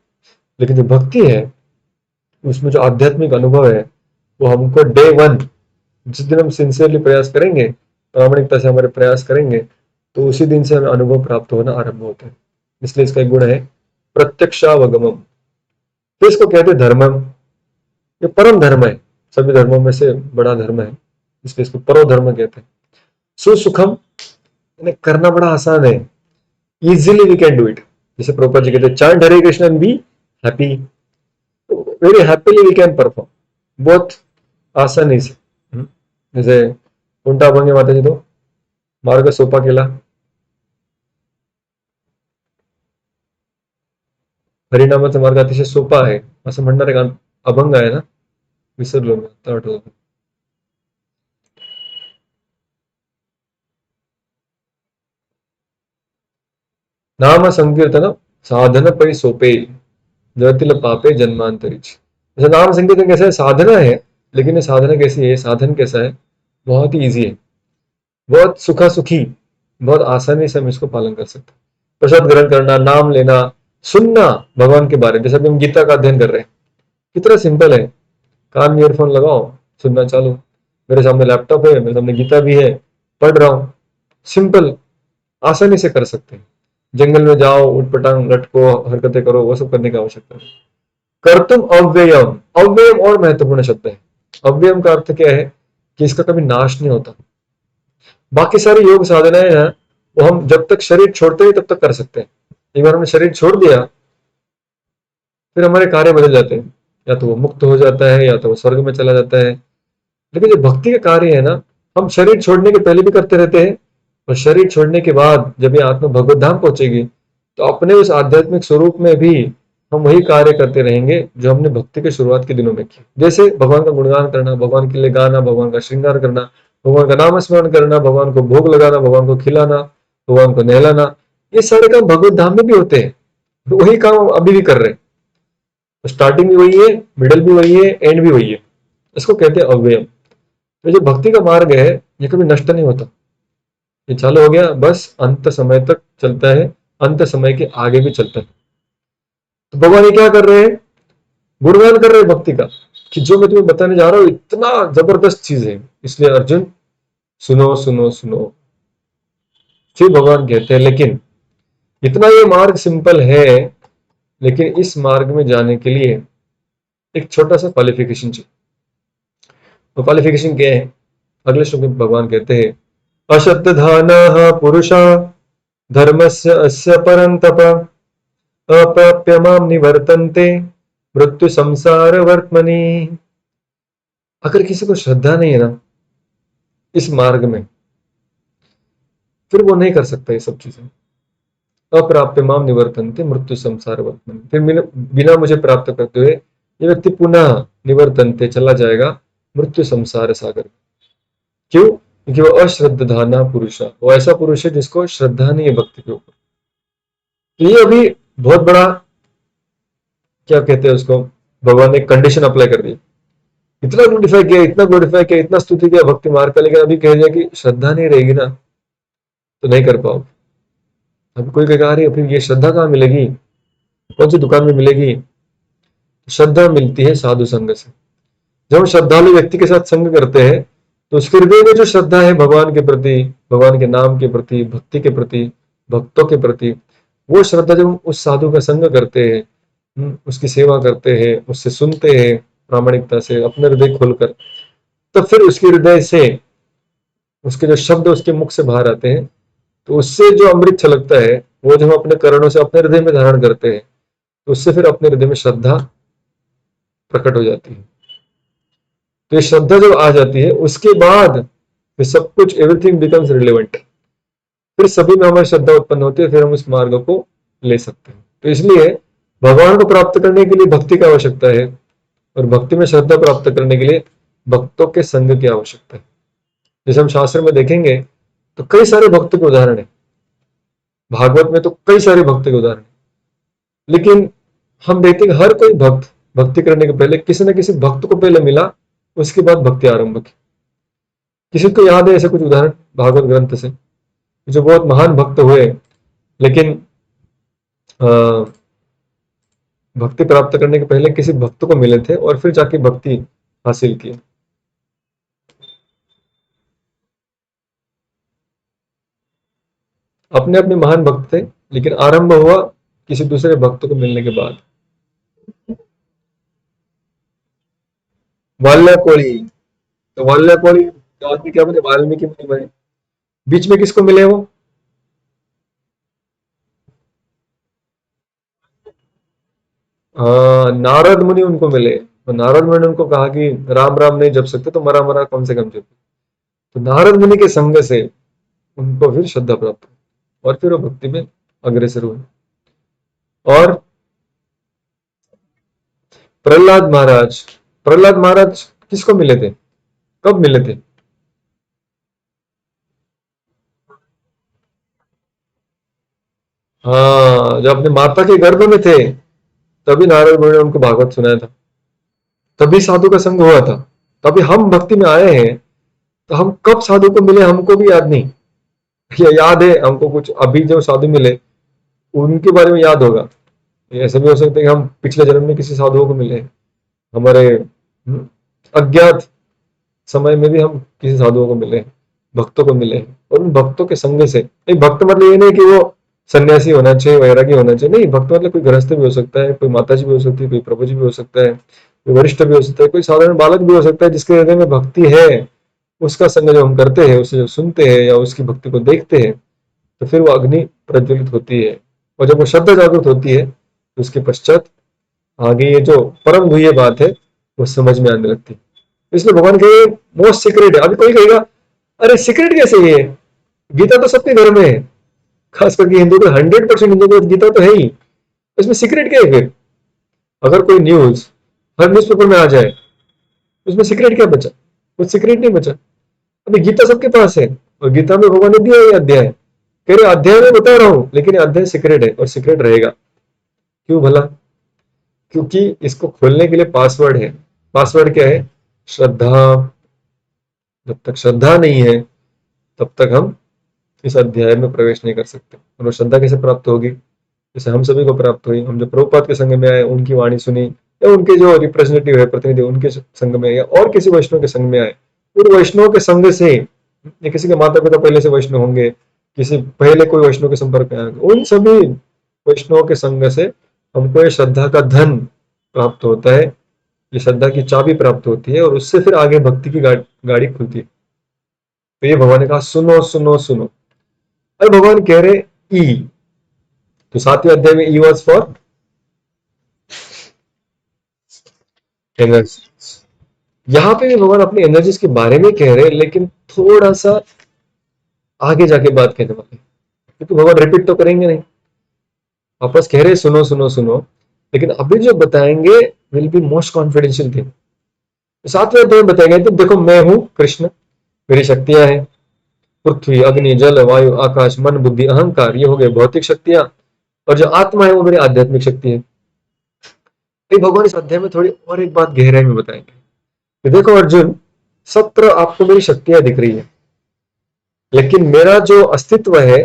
लेकिन जो भक्ति है उसमें जो आध्यात्मिक अनुभव है वो हमको डे वन, जिस दिन हम सिंसियरली प्रयास करेंगे, प्रामाणिकता से हमारे प्रयास करेंगे, तो उसी दिन से हमें अनुभव प्राप्त होना आरंभ होता है। इसलिए इसका एक गुण है प्रत्यक्षावगमम। तो इसको कहते हैं धर्मम। ये परम धर्म है, सभी धर्मों में से बड़ा धर्म है, इसलिए इसको परो धर्म कहते हैं। सुसुखम, यानी करना बड़ा आसान है, easily we can do it. जैसे प्रभुपाद जी कहते हैं chant Hare Krishna and be happy, very happily we can perform, बहुत आसानी से। जैसे उल्टा भंगे माता जी तो मार्ग सोपा केला, हरिनामाचा मार्ग अतिशय सोपा आहे असं म्हणणारे गाणं अभंग आहे ना, विसरलो मी आता आठवलं. नाम संकीर्तन साधन पै सोपे, जटिल पापे जन्मांतरीच। जैसे नाम संकीर्तन कैसा है, साधना है, लेकिन ये साधना कैसी है, साधन कैसा है, बहुत ही ईजी है, बहुत सुखा सुखी, बहुत आसानी से हम इसको पालन कर सकते हैं। प्रसाद ग्रहण करना, नाम लेना, सुनना भगवान के बारे में, जैसे अभी हम गीता का अध्ययन कर रहे हैं, कितना सिंपल है, कान में ईयरफोन लगाओ, सुनना चालू, मेरे सामने लैपटॉप है, मेरे सामने गीता भी है, पढ़ रहा हूँ, सिंपल, आसानी से कर सकते हैं। जंगल में जाओ, उठपटांग लटको, हरकतें करो, वो सब करने की आवश्यकता नहीं। कर्तुम अव्ययम, अव्ययम और महत्वपूर्ण शब्द है। अव्ययम का अर्थ क्या है कि इसका कभी नाश नहीं होता। बाकी सारी योग साधनाएं हैं वो हम जब तक शरीर छोड़ते हैं तब तक कर सकते हैं, एक बार हमने शरीर छोड़ दिया फिर हमारे कार्य बदल जाते हैं, या तो वो मुक्त हो जाता है या तो वो स्वर्ग में चला जाता है। लेकिन जो भक्ति का कार्य है ना, हम शरीर छोड़ने के पहले भी करते रहते हैं, और शरीर छोड़ने के बाद जब ये आत्मा भगवत धाम पहुंचेगी तो अपने उस आध्यात्मिक स्वरूप में भी हम वही कार्य करते रहेंगे जो हमने भक्ति के शुरुआत के दिनों में किया। जैसे भगवान का गुणगान करना, भगवान के लिए गाना, भगवान का श्रृंगार करना, भगवान का नाम स्मरण करना, भगवान को भोग लगाना, भगवान को खिलाना, भगवान को नहलाना, ये सारे काम भगवत धाम में भी होते हैं। तो वही काम हम अभी भी कर रहे हैं, स्टार्टिंग भी वही है, मिडल भी वही है, एंड भी वही है। इसको कहते हैं अव्ययम। तो जो भक्ति का मार्ग है ये कभी नष्ट नहीं होता, ये चालू हो गया बस अंत समय तक चलता है, अंत समय के आगे भी चलता है। तो भगवान ये क्या कर रहे हैं, गुणगान कर रहे हैं भक्ति का, कि जो मैं तुम्हें बताने जा रहा हूं इतना जबरदस्त चीज है, इसलिए अर्जुन सुनो सुनो सुनो। फिर भगवान कहते हैं लेकिन इतना ये मार्ग सिंपल है, लेकिन इस मार्ग में जाने के लिए एक छोटा सा क्वालिफिकेशन चाहिए। वो क्वालिफिकेशन क्या है, अगले श्लोक में भगवान कहते हैं अशब्दधानाः पुरुषा धर्मस्य अस्य परन्तप अप्राप्य मां निवर्तन्ते मृत्यु संसार वर्त्मनि। अगर किसी को श्रद्धा नहीं है ना इस मार्ग में, फिर वो नहीं कर सकता ये सब चीजें। अप्राप्य माम निवर्तन्ते मृत्यु संसार वर्त्मनि, फिर बिना मुझे प्राप्त करते हुए ये व्यक्ति पुनः निवर्तन्ते चला जाएगा मृत्यु संसार सागर। क्यों? क्योंकि वो अश्रद्धाना पुरुष है, वो ऐसा पुरुष है जिसको श्रद्धा नहीं है भक्ति के ऊपर। तो ये अभी बहुत बड़ा, क्या कहते हैं उसको, भगवान ने कंडीशन अप्लाई कर दी। इतना ग्लोरीफाई किया, इतना ग्लोरीफाई किया, इतना स्तुति किया भक्ति मार्ग का, लेकिन अभी कह दिया कि श्रद्धा नहीं रहेगी ना तो नहीं कर पाओ। अभी कोई कह रही है फिर ये श्रद्धा कहाँ मिलेगी, कौन सी दुकान में मिलेगी? श्रद्धा मिलती है साधु संग से। जब हम श्रद्धालु व्यक्ति के साथ संग करते हैं तो उसके हृदय में जो श्रद्धा है भगवान के प्रति, भगवान के नाम के प्रति, भक्ति के प्रति, भक्तों के प्रति, वो श्रद्धा जब हम उस साधु का संग करते हैं, उसकी सेवा करते हैं, उससे सुनते हैं प्रामाणिकता से अपने हृदय खोलकर, तो फिर उसके हृदय से उसके जो शब्द उसके मुख से बाहर आते हैं, तो उससे जो अमृत छलकता है वो जब हम अपने करणों से अपने हृदय में धारण करते हैं, तो उससे फिर अपने हृदय में श्रद्धा प्रकट हो जाती है। तो ये श्रद्धा जब आ जाती है उसके बाद फिर सब कुछ, एवरीथिंग बिकम्स रिलेवेंट, फिर सभी में हमारी श्रद्धा उत्पन्न होती है, फिर हम उस मार्ग को ले सकते हैं। तो इसलिए भगवान को प्राप्त करने के लिए भक्ति की आवश्यकता है, और भक्ति में श्रद्धा प्राप्त करने के लिए भक्तों के संग की आवश्यकता है। जैसे हम शास्त्र में देखेंगे तो कई सारे भक्तों के उदाहरण है, भागवत में तो कई सारे भक्तों के उदाहरण है, लेकिन हम देखते हैं हर कोई भक्त भक्ति करने के पहले किसी न किसी भक्त को पहले मिला, उसके बाद भक्ति आरंभ की। किसी को याद है ऐसे कुछ उदाहरण भागवत ग्रंथ से जो बहुत महान भक्त हुए, लेकिन भक्ति प्राप्त करने के पहले किसी भक्त को मिले थे और फिर जाके भक्ति हासिल की? अपने अपने महान भक्त थे, लेकिन आरंभ हुआ किसी दूसरे भक्त को मिलने के बाद। वाल्याकोली, तो वाल्याकोली आदमी क्या बने? वाल्मीकि मुनि बने। बीच में किसको मिले वो? नारद मुनि उनको मिले। तो नारद मुनि ने उनको कहा कि राम राम नहीं जप सकते तो मरा मरा कम से कम जप। तो नारद मुनि के संग से उनको फिर श्रद्धा प्राप्त हुई और फिर वो भक्ति में अग्रसर हुए। और प्रहलाद महाराज, प्रहलाद महाराज किसको मिले थे? कब मिले थे? हाँ, जब अपने माता के गर्भ में थे तभी नारद मुनि ने उनको भागवत सुनाया था, तभी साधु का संग हुआ था। तभी हम भक्ति में आए हैं। तो हम कब साधु को मिले हमको भी याद नहीं, या याद है हमको कुछ अभी जो साधु मिले उनके बारे में याद होगा। ऐसा भी हो सकता है कि हम पिछले जन्म में किसी साधुओं को मिले, हमारे अज्ञात समय में भी हम किसी साधुओं को मिले, भक्तों को मिले, और उन भक्तों के संग से। नहीं, भक्त मतलब ये नहीं कि वो सन्यासी होना चाहिए, वैरागी होना चाहिए, नहीं। भक्त मतलब कोई गृहस्थ भी हो सकता है, कोई माता जी भी हो सकती है, कोई प्रभु जी भी हो सकता है, कोई वरिष्ठ भी हो सकता है, कोई साधारण बालक भी हो सकता है जिसके हृदय में भक्ति है। उसका संग जब हम करते हैं, उसे जब सुनते हैं या उसकी भक्ति को देखते हैं, तो फिर वो अग्नि प्रज्वलित होती है, और जब वो श्रद्धा जागृत होती है तो उसके पश्चात आगे ये जो परम गुह्य बात है वो समझ में आने लगती है। इसलिए भगवान के मोस्ट सीक्रेट है। अभी कोई कहेगा अरे सीक्रेट कैसे है? गीता तो सबके घर में है, खास करके हिंदू को 100% हिंदू को गीता तो है ही, इसमें सीक्रेट क्या है फिर? अगर कोई न्यूज हर न्यूज पेपर में आ जाए, उसमें सीक्रेट क्या बचा? कुछ सीक्रेट नहीं बचा। अभी गीता सबके पास है, और गीता में भगवान ने दिया ये अध्याय, कह रहे अध्याय में बता रहा हूं, लेकिन ये अध्याय सीक्रेट है और सीक्रेट रहेगा। क्यों भला? क्योंकि इसको खोलने के लिए पासवर्ड है। पासवर्ड क्या है? श्रद्धा। जब तक श्रद्धा नहीं है तब तक हम इस अध्याय में प्रवेश नहीं कर सकते। और वो श्रद्धा कैसे प्राप्त होगी? जैसे हम सभी को प्राप्त हुई, हम जो प्रभुपाद के संग में आए, उनकी वाणी सुनी, या उनके जो रिप्रेजेंटेटिव है, प्रतिनिधि, उनके संग में, या और किसी वैष्णव के संग में आए, उन वैष्णव के संग से, या किसी के माता पिता पहले से वैष्णव होंगे, किसी पहले कोई वैष्णव के संपर्क में आएंगे, उन सभी वैष्णव के संग से हमको ये श्रद्धा का धन प्राप्त होता है, ये श्रद्धा की चाबी प्राप्त होती है, और उससे फिर आगे भक्ति की गाड़ी खुलती है। तो ये भगवान ने कहा सुनो सुनो सुनो। अरे भगवान कह रहे ई, तो 7वें अध्याय में ई वॉज फॉर एनर्जी। यहाँ पे भी भगवान अपनी एनर्जीज के बारे में कह रहे हैं, लेकिन थोड़ा सा आगे जाके बात कहने वाले, क्योंकि भगवान रिपीट तो करेंगे नहीं। वापस कह रहे सुनो सुनो सुनो, लेकिन अभी जो बताएंगे will be most confidential thing. 7वें अध्याय में बताएंगे तो देखो मैं हूं कृष्ण, मेरी शक्तियां हैं, पृथ्वी अग्नि जल वायु आकाश मन बुद्धि अहंकार, ये हो गए भौतिक शक्तियां, और जो आत्मा है वो मेरी आध्यात्मिक शक्ति है। तो भगवान इस अध्याय में थोड़ी और एक बात गहराई में बताएंगे कि देखो अर्जुन, सत्र आपको मेरी शक्तियां दिख रही है, लेकिन मेरा जो अस्तित्व है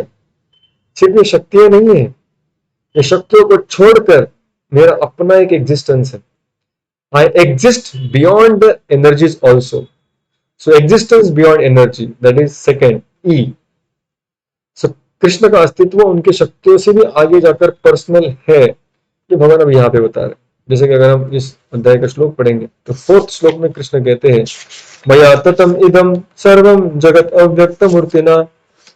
सिर्फ ये शक्तियां नहीं है, ये शक्तियों को छोड़कर मेरा अपना एक एग्जिस्टेंस है। I exist beyond the energies also. So existence beyond energy, that is second E. So Krishna का अस्तित्व उनकी शक्तियों से भी आगे जाकर पर्सनल है, ये भगवान अब यहाँ पे बता रहे हैं। जैसे कि अगर हम इस अध्याय का श्लोक पढ़ेंगे तो फोर्थ श्लोक में कृष्ण कहते हैं, मया ततम इदम सर्वम जगत अव्यक्त मूर्तिना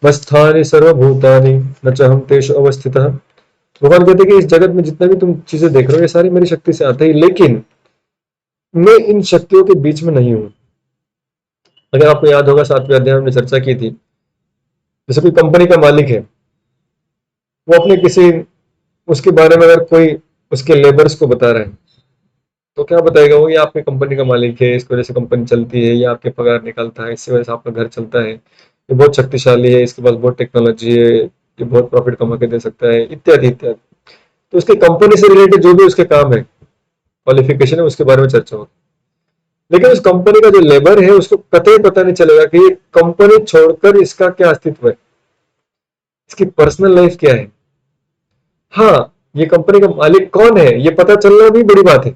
वस्थानि सर्वभूतानि न च हम तेषु अवस्थितः। भगवान कहते हैं कि इस जगत में जितना भी तुम चीजें देख रहे हो ये सारी मेरी शक्ति से आते हैं, लेकिन मैं इन शक्तियों के बीच में नहीं हूं। अगर आपको याद होगा 7वें अध्याय में हमने चर्चा की थी, जैसे कोई कंपनी का मालिक है, वो अपने किसी उसके बारे में अगर कोई उसके लेबर्स को बता रहा है तो क्या बताएगा वो, ये आपकी कंपनी का मालिक है, इसकी वजह से कंपनी चलती है, ये आपके पगार निकालता है, इसकी वजह से आपका घर चलता है, ये बहुत शक्तिशाली है, इसके पास बहुत टेक्नोलॉजी है, ये बहुत प्रॉफिट कमा के दे सकता है, इत्यादि इत्यादि। तो उसकी कंपनी से रिलेटेड जो भी उसके काम है, क्वालिफिकेशन है, उसके बारे में चर्चा होगी। लेकिन उस कंपनी का जो लेबर है उसको कतई पता नहीं चलेगा कि ये कंपनी छोड़कर इसका क्या अस्तित्व है, इसकी पर्सनल लाइफ क्या है। हाँ, ये कंपनी का मालिक कौन है ये पता चलना भी बड़ी बात है।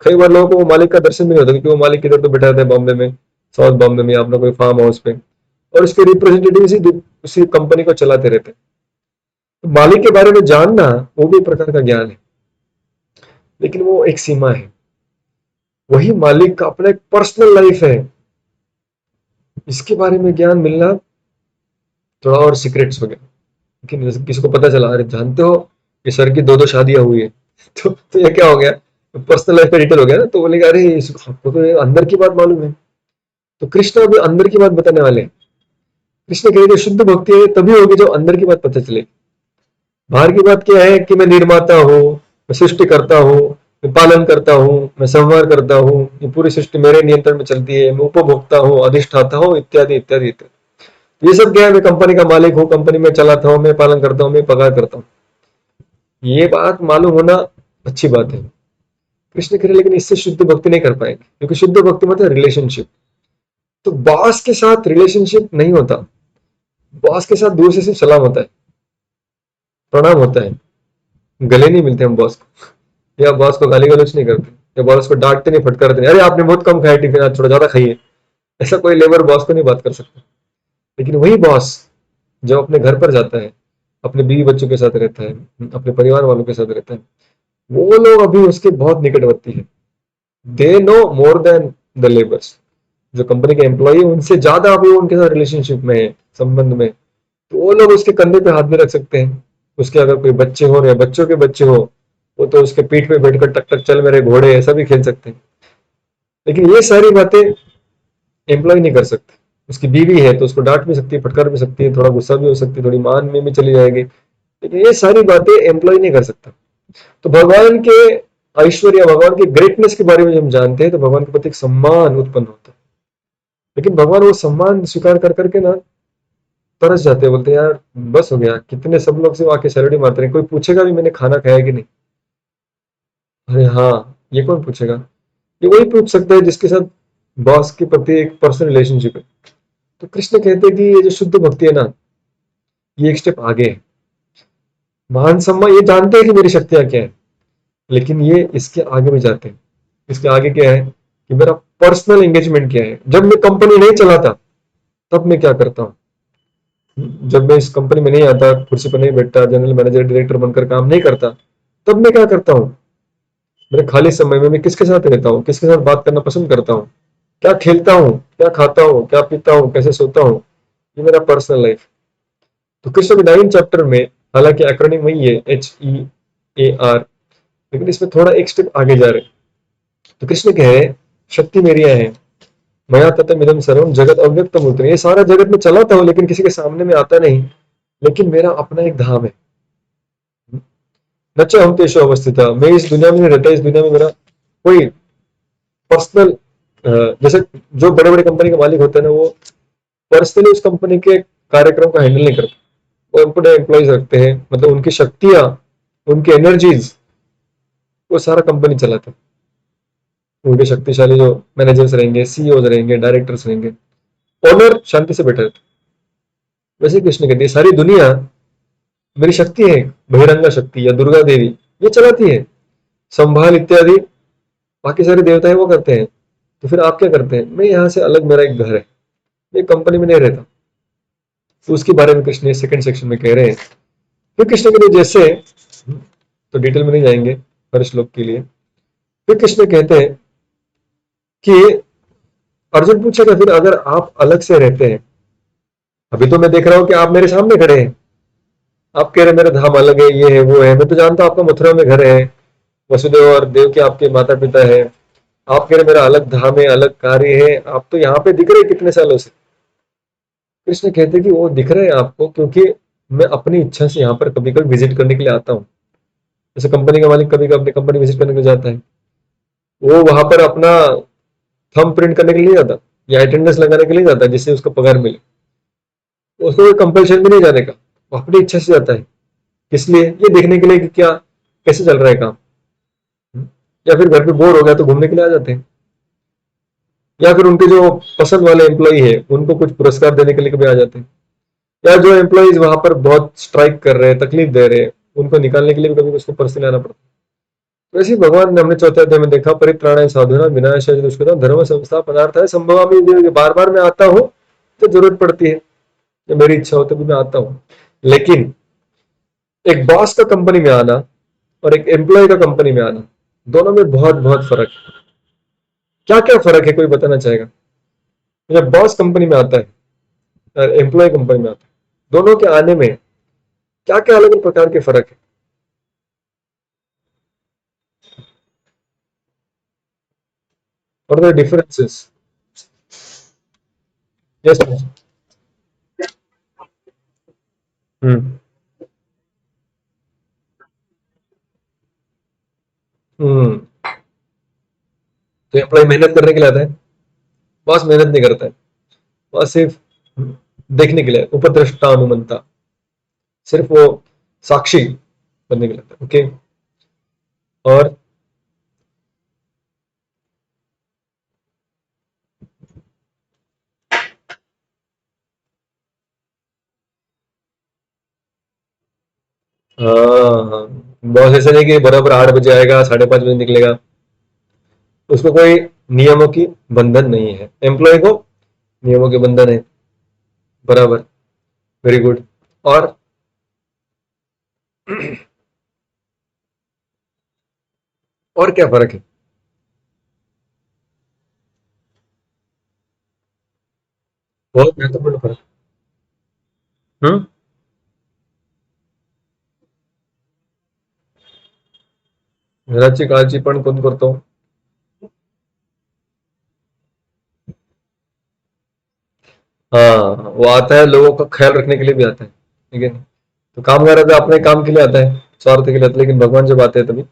कई बार लोगों को वो मालिक का दर्शन भी नहीं होता, क्योंकि वो मालिक इधर तो बैठा रहता है बॉम्बे में, साउथ बॉम्बे में अपना कोई फार्म हाउस पे, और उसके रिप्रेजेंटेटिव उसी कंपनी को चलाते रहते हैं। तो मालिक के बारे में जानना वो भी एक प्रकार का ज्ञान है, लेकिन वो एक सीमा है। वही मालिक का अपना एक पर्सनल लाइफ है, इसके बारे में ज्ञान मिलना थोड़ा और सीक्रेट्स हो गया। लेकिन जैसे किसी को पता चला, अरे जानते हो ये सर की दो दो शादियां हुई है, तो ये क्या हो गया, पर्सनल लाइफ का डिटेल हो गया ना। तो बोलेगा अरे आपको तो ये अंदर की बात मालूम है। तो कृष्ण अभी अंदर की बात बताने वाले हैं। कृष्ण कहेंगे शुद्ध भक्ति है तभी होगी जब अंदर की बात पता चले। बाहर की बात क्या है कि मैं निर्माता हूँ, मैं सृष्टि करता हूँ, मैं पालन करता हूँ, मैं संहार करता हूँ, ये पूरी सृष्टि मेरे नियंत्रण में चलती है, मैं उपभोक्ता हूँ, अधिष्ठाता हूँ, इत्यादि इत्यादि इत्यादि। ये सब क्या है, मैं कंपनी का मालिक हूँ, कंपनी में चलाता हूँ, मैं पालन करता हूँ, मैं पगार करता हूँ। ये बात मालूम होना अच्छी बात है। कृष्ण कह रहे लेकिन इससे शुद्ध भक्ति नहीं कर पाएंगे, क्योंकि शुद्ध भक्ति मतलब रिलेशनशिप। तो बॉस के साथ रिलेशनशिप नहीं होता, बॉस के साथ दूर से सिर्फ सलाम होता है, प्रणाम होता है, गले नहीं मिलते हम बॉस को, या बॉस को गाली गलौज नहीं करते, या बॉस को डांटते नहीं, फटकारते नहीं, अरे आपने बहुत कम खाया टिफिन आज, थोड़ा ज्यादा खाइए। ऐसा कोई लेबर बॉस को नहीं बात कर सकता। लेकिन वही बॉस जब अपने घर पर जाता है, अपने बीवी बच्चों के साथ रहता है, अपने परिवार वालों के साथ रहता है, वो लोग अभी उसके बहुत निकटवर्ती है। They know more than the labours. जो कंपनी के एम्प्लॉय उनसे ज्यादा अभी उनके साथ रिलेशनशिप में है, संबंध में। तो वो लोग उसके कंधे पे हाथ भी रख सकते हैं। उसके अगर कोई बच्चे हो या बच्चों के बच्चे हो, वो तो उसके पीठ पे बैठकर टक टक चल मेरे घोड़े ऐसा भी खेल सकते हैं। लेकिन ये सारी बातें एम्प्लॉय नहीं कर सकते। उसकी बीवी है तो उसको डांट भी सकती है, फटकार भी सकती है, थोड़ा गुस्सा भी हो सकती है, थोड़ी मान में भी चली जाएगी, लेकिन ये सारी बातें एम्प्लॉय नहीं कर सकता। तो भगवान के ऐश्वर्य, भगवान के ग्रेटनेस के बारे में जब हम जानते हैं तो भगवान के प्रति एक सम्मान उत्पन्न होता है। लेकिन भगवान वो सम्मान स्वीकार कर करके ना तरस जाते हैं, बोलते हैं यार बस हो गया, कितने सब लोग से आके सैलरी मारते हैं, कोई पूछेगा भी मैंने खाना खाया कि नहीं। अरे हाँ, ये कौन पूछेगा, ये वही पूछ सकता है जिसके साथ बॉस के प्रति एक पर्सनल रिलेशनशिप है। तो कृष्ण कहते हैं कि ये जो शुद्ध भक्ति है ना, ये एक स्टेप आगे है। मान सम्मान, ये जानते हैं कि मेरी शक्तियां क्या है, लेकिन ये इसके आगे भी जाते हैं। इसके आगे क्या है कि मेरा पर्सनल एंगेजमेंट क्या है। जब मैं कंपनी नहीं चलाता तब मैं क्या करता हूँ, जब मैं इस कंपनी में नहीं आता, कुर्सी पर नहीं बैठता, जनरल मैनेजर डायरेक्टर बनकर काम नहीं करता, तब मैं क्या करता हूँ, मेरे खाली समय में मैं किसके साथ रहता हूँ, किसके साथ बात करना पसंद करता हूँ, क्या खेलता हूँ, क्या खाता हूँ, क्या पीता हूँ, कैसे सोता हूँ, ये मेरा पर्सनल लाइफ। तो कृष्ण के 9 चैप्टर में, हालांकि एक्रोनिम वही है HEAR, लेकिन इसमें थोड़ा एक स्टेप आगे जा रहे हैं। तो कृष्ण कह रहे शक्ति मेरी है, मया ततम इदम सर्वम जगत अव्यक्त मूर्ति, ये सारा जगत में चलाता हूँ लेकिन किसी के सामने में आता नहीं, लेकिन मेरा अपना एक धाम है। नच हम तेषु अवस्थित, मैं इस दुनिया में नहीं रहता, इस दुनिया में मेरा कोई पर्सनल, जैसे जो बड़े बड़े कंपनी के मालिक होते हैं ना, वो पर्सनली उस कंपनी के कार्यक्रम को हैंडल नहीं करते। वो अपने एम्प्लॉयज रखते हैं, मतलब उनकी शक्तियां, उनकी एनर्जीज, वो सारा कंपनी चलाते हैं। उनके शक्तिशाली जो मैनेजर्स रहेंगे, सीईओज रहेंगे, डायरेक्टर्स रहेंगे, ओनर शांति से बैठे रहते। वैसे कृष्ण कहते हैं सारी दुनिया मेरी शक्ति है, बहिरंगा शक्ति या दुर्गा देवी ये चलाती है, संभाल इत्यादि बाकी सारे देवता है वो करते हैं। तो फिर आप क्या करते हैं? मैं यहाँ से अलग, मेरा एक घर है, मैं कंपनी में नहीं रहता। तो उसके बारे में कृष्ण सेकंड सेक्शन में कह रहे हैं। फिर कृष्ण के लिए जैसे, तो डिटेल में नहीं जाएंगे हर श्लोक के लिए। फिर कृष्ण कहते हैं कि अर्जुन पूछेगा फिर अगर आप अलग से रहते हैं, अभी तो मैं देख रहा हूं कि आप मेरे सामने खड़े हैं, आप कह रहे हैं मेरा धाम अलग है, ये है वो है, मैं तो जानता हूं आपका मथुरा में घर है, वसुदेव और देव के आपके माता पिता है, आप कह रहे मेरा अलग धाम है, अलग कार्य है, आप तो यहाँ पे दिख रहे कितने सालों से। कृष्ण कहते हैं कि वो दिख रहे हैं आपको क्योंकि मैं अपनी इच्छा से यहाँ पर कभी कभी विजिट करने के लिए आता हूँ। जैसे कंपनी का मालिक कभी कभी अपनी कंपनी विजिट करने के लिए जाता है, वो वहां पर अपना थंब प्रिंट करने के लिए जाता या अटेंडेंस लगाने के लिए जाता है जिससे उसको पगार मिले, उसको कोई कंपल्शन भी नहीं जाने का, वो अपनी इच्छा से जाता है। किस लिए? ये देखने के लिए कि क्या कैसे चल रहा है काम, या फिर घर पे बोर हो गया तो घूमने के लिए आ जाते हैं, या फिर उनके जो पसंद वाले एम्प्लॉई है उनको कुछ पुरस्कार देने के लिए कभी आ जाते हैं, या जो एम्प्लॉइज वहां पर बहुत स्ट्राइक कर रहे हैं, तकलीफ दे रहे हैं, उनको निकालने के लिए भी कभी उसको पर्सनली आना पड़ता है। वैसे ही भगवान ने हमने चौथे अध्याय में देखा, परित्राणाय साधुना विनाशाय च दुष्कृतम धर्म संस्था पदार्थ है संभवामि, बार बार मैं आता हूँ तो जरूरत पड़ती है, जब मेरी इच्छा हो तभी मैं आता हूँ। लेकिन एक बॉस का कंपनी में आना और एक एम्प्लॉय का कंपनी में आना, दोनों में बहुत बहुत फर्क है। क्या क्या फर्क है, कोई बताना चाहेगा? जब बॉस कंपनी में आता है और एम्प्लॉय कंपनी में आता है, दोनों के आने में क्या क्या अलग अलग प्रकार के फर्क है? और द डिफरेंसेस? यस। हम्म। हम्म। तो एम्प्लॉय मेहनत करने के लिए आता है, बॉस मेहनत नहीं करता है, बॉस सिर्फ देखने के लिए, उपद्रष्टा अनुमंता, सिर्फ वो साक्षी बनने के लिए आता है। ओके। और हाँ, बॉस ऐसा नहीं कि बराबर 8 बजे आएगा 5:30 बजे निकलेगा, उसको कोई नियमों की बंधन नहीं है, एम्प्लॉय को नियमों के बंधन है, बराबर। Very good. और और क्या फर्क है? बहुत महत्वपूर्ण फर्क। हम्म। घराची काळजी पण कोण करतो? हाँ, वो आता है लोगों का ख्याल रखने के लिए भी आता है, ठीक है। तो कामगार अगर अपने काम के लिए आता है, स्वार्थ के लिए आता है, लेकिन भगवान जब आते हैं तभी,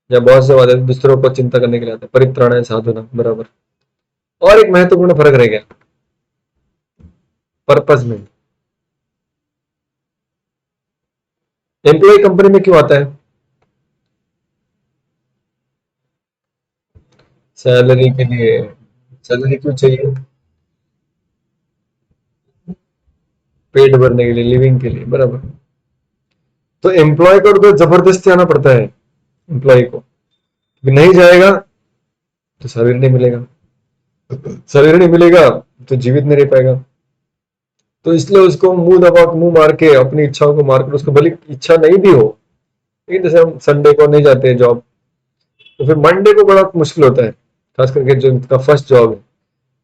या बहुत जब आते हैं तो दूसरों पर चिंता करने के लिए आता है, परित्राणाय साधुना, बराबर। और एक महत्वपूर्ण फर्क रह गया, पर्पस में। एम्प्लॉय कंपनी में क्यों आता है? सैलरी के लिए। सैलरी क्यों चाहिए? पेट भरने के लिए, लिविंग के लिए, बराबर। तो एम्प्लॉय को तो जबरदस्ती आना पड़ता है, एम्प्लॉय को नहीं जाएगा तो सैलरी नहीं मिलेगा, सैलरी नहीं मिलेगा तो जीवित नहीं रह पाएगा। तो इसलिए उसको मुंह दबा मुंह मार के अपनी इच्छाओं को मार कर, उसको भले इच्छा नहीं भी हो, लेकिन जैसे हम संडे को नहीं जाते हैं जॉब, तो फिर मंडे को बड़ा मुश्किल होता है, खास करके जो इनका फर्स्ट जॉब है।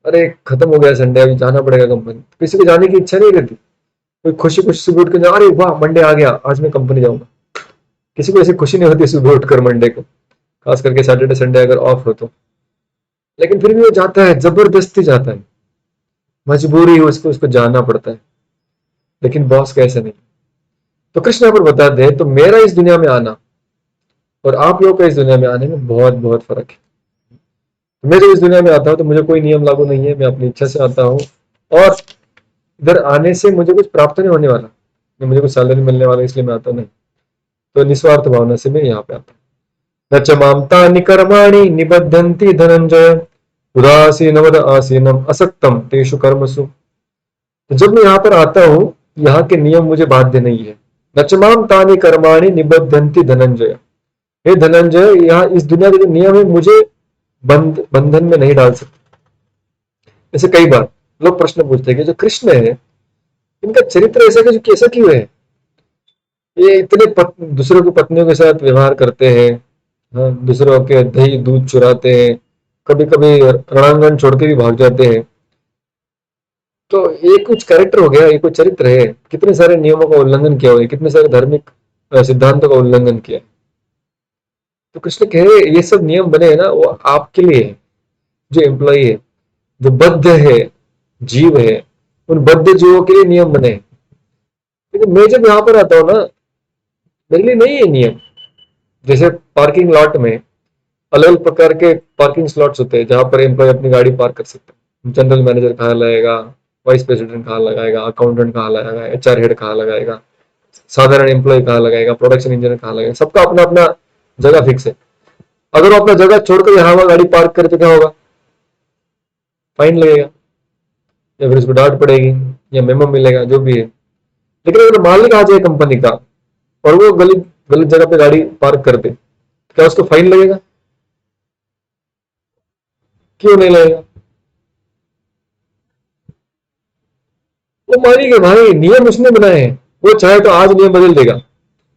अरे खत्म हो गया संडे, अभी जाना पड़ेगा कंपनी, किसी को जाने की इच्छा नहीं रहती, कोई खुशी खुशी सुबह उठ के अरे वाह मंडे आ गया, आज मैं कंपनी जाऊंगा। किसी को ऐसी खुशी नहीं होती सुबह उठकर मंडे को, खास करके सैटरडे संडे अगर ऑफ हो तो। लेकिन फिर भी वो जाता है, जबरदस्ती जाता है, मजबूरी है उसको, उसको जाना पड़ता है। लेकिन बॉस कैसे नहीं। तो कृष्ण यहाँ पर बता दे, तो मेरा इस दुनिया में आना और आप लोगों का इस दुनिया में आने में बहुत बहुत फर्क है। मैं जब इस दुनिया में आता हूँ तो मुझे कोई नियम लागू नहीं है, मैं अपनी इच्छा से आता हूँ, और इधर आने से मुझे कुछ प्राप्त नहीं होने वाला, नहीं मुझे कुछ सैलरी मिलने वाला इसलिए मैं आता नहीं। तो निस्वार्थ भावना से मैं यहाँ पे आता हूँ। न च माम तानि कर्माणि निबद्धन्ति धनंजय उदासीनवद आसीनम असक्तम तेषु कर्मसु। तो जब मैं यहाँ पर आता हूँ, यहाँ के नियम मुझे बाध्य नहीं है। न च माम तानि कर्माणि निबद्धन्ति धनंजय, हे धनंजय, यहाँ इस दुनिया के जो नियम है मुझे बंधन में नहीं डाल सकते। ऐसे कई बार लोग प्रश्न पूछते हैं कि जो कृष्ण है इनका चरित्र ऐसा कैसा क्यों है, ये इतने दूसरों की पत्नियों के साथ व्यवहार करते हैं, हाँ, दूसरों के दही दूध चुराते हैं, कभी कभी रणांगन छोड़ के भी भाग जाते हैं। तो ये कुछ कैरेक्टर हो गया, ये कुछ चरित्र है, कितने सारे नियमों का उल्लंघन किया हुआ है, कितने सारे धार्मिक सिद्धांतों का उल्लंघन किया है। तो कृष्ण कह रहे ये सब नियम बने हैं ना वो आपके लिए है, जो एम्प्लॉई है, जो बद्ध है, जीव है, उन बद्ध जीवों के लिए नियम बने हैं। लेकिन मैं जब यहाँ पर आता हूँ ना, मेरे लिए नहीं है नियम। जैसे पार्किंग लॉट में अलग अलग प्रकार के पार्किंग स्लॉट्स होते हैं जहां पर एम्प्लॉय अपनी गाड़ी पार्क कर सकते हैं। जनरल मैनेजर कहाँ लगाएगा, वाइस प्रेसिडेंट कहाँ लगाएगा, अकाउंटेंट कहाँ लगाएगा, एचआर हेड कहाँ लगाएगा, साधारण एम्प्लॉय कहाँ लगाएगा, प्रोडक्शन इंजीनियर कहाँ लगाएगा, सबका अपना अपना जगह फिक्स है। अगर वो अपना जगह छोड़कर यहाँ वहां गाड़ी पार्क करे तो क्या होगा, फाइन लगेगा या फिर उसको डांट पड़ेगी या मेमो मिलेगा, जो भी है। लेकिन अगर मालिक आ जाए कंपनी का और वो गलत गलत जगह पे गाड़ी पार्क कर दे, तो क्या उसको फाइन लगेगा? क्यों नहीं लगेगा? वो मालिक है भाई, नियम उसने बनाए हैं। वो चाहे तो आज नियम बदल देगा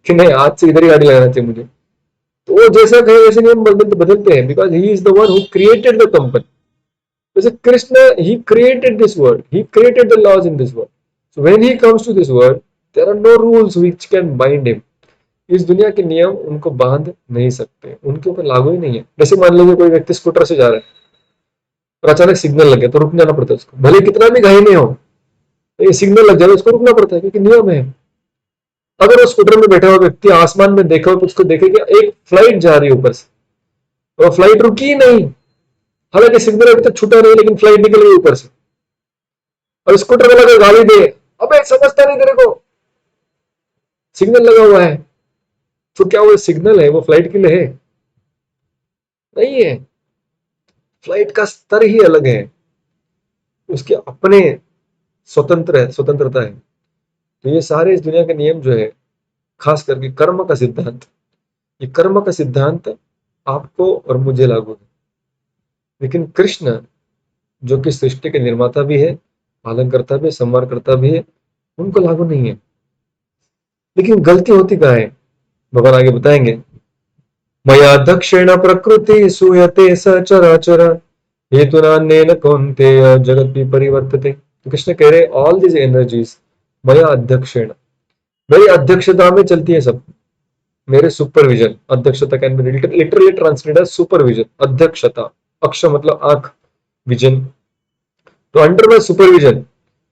कि नहीं आज से इधर ही गाड़ी लगाना चाहिए मुझे, तो वो जैसा कहे वैसे नियम बदलते हैं, because he is the one who created the company. जैसे Krishna, he created this world, he created the laws in this world, so when he comes to this world there are no rules which can bind him. इस दुनिया के नियम उनको बांध नहीं सकते, उनके ऊपर लागू ही नहीं है। जैसे मान लीजिए कोई व्यक्ति स्कूटर से जा रहा है और अचानक सिग्नल लगे तो रुक जाना पड़ता है उसको, भले कितना भी घाई नहीं हो, तो ये सिग्नल लग जाए उसको रुकना पड़ता है क्योंकि नियम है। अगर वो स्कूटर में बैठा हुआ व्यक्ति आसमान में देखा हो तो उसको देखेगा एक फ्लाइट जा रही है ऊपर से, और फ्लाइट रुकी ही नहीं, हालांकि सिग्नल अभी तक छूटा नहीं लेकिन फ्लाइट निकल गई ऊपर से। और स्कूटर वाला कोई गाली दे, अबे समझता नहीं तेरे को, सिग्नल लगा हुआ है, तो क्या वो सिग्नल है, वो फ्लाइट के लिए है? नहीं है। फ्लाइट का स्तर ही अलग है, उसके अपने स्वतंत्रता है। तो ये सारे इस दुनिया के नियम जो है, खास करके कर्म का सिद्धांत, ये कर्म का सिद्धांत आपको और मुझे लागू है। लेकिन कृष्ण जो कि सृष्टि के निर्माता भी है, पालनकर्ता भी, संवारकर्ता भी है, उनको लागू नहीं है। लेकिन गलती होती कहाँ है, भगवान आगे बताएंगे। मया दक्षिण प्रकृति सूयते सचराचर हेतुनान्येन कौन्तेय जगत परिवर्तते। तो कृष्ण कह रहे ऑल दिस एनर्जीज मया अध्यक्षेण, मेरी अध्यक्षता में चलती है सब, मेरे सुपरविजन। अध्यक्षता can be literally translated as supervision, अध्यक्षता, अक्ष मतलब आंख, विजन, तो अंडर माई सुपरविजन,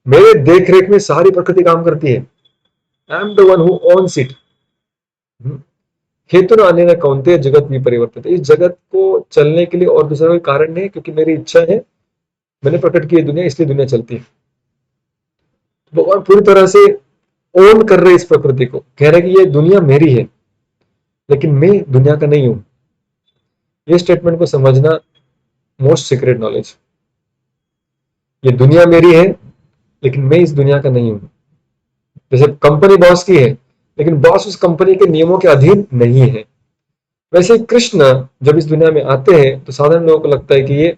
मेरे देख रेख में सारी प्रकृति काम करती है। I am the one who owns it. हेतु न आने न कौनते जगत भी परिवर्तित, इस जगत को चलने के लिए और दूसरा कोई कारण नहीं, क्योंकि मेरी इच्छा है, मैंने प्रकट की दुनिया, इसलिए दुनिया चलती है। भगवान पूरी तरह से ओन कर रहे इस प्रकृति को, कह रहे कि ये दुनिया मेरी है लेकिन मैं दुनिया का नहीं हूं। ये स्टेटमेंट को समझना मोस्ट सीक्रेट नॉलेज। ये दुनिया मेरी है लेकिन मैं इस दुनिया का नहीं हूं। जैसे कंपनी बॉस की है लेकिन बॉस उस कंपनी के नियमों के अधीन नहीं है, वैसे कृष्ण जब इस दुनिया में आते हैं तो साधारण लोगों को लगता है कि ये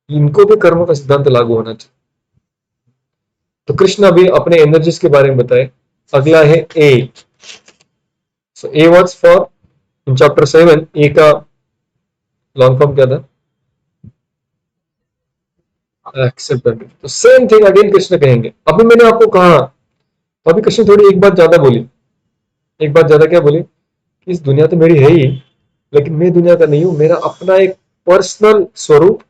इनको भी कर्म का सिद्धांत लागू होना चाहिए। तो कृष्ण अभी अपने एनर्जीज के बारे में बताए। अगला है ए। सो ए वर्ड्स फॉर इन चैप्टर 7, ए का लॉन्ग फॉर्म क्या था? एक्सेप्टेंट। तो सेम थिंग अगेन कृष्ण कहेंगे। अभी मैंने आपको कहा, अभी कृष्ण थोड़ी एक बात ज्यादा बोली। एक बात ज्यादा क्या बोली? इस दुनिया तो मेरी है ही लेकिन मैं दुनिया का नहीं हूं, मेरा अपना एक पर्सनल स्वरूप,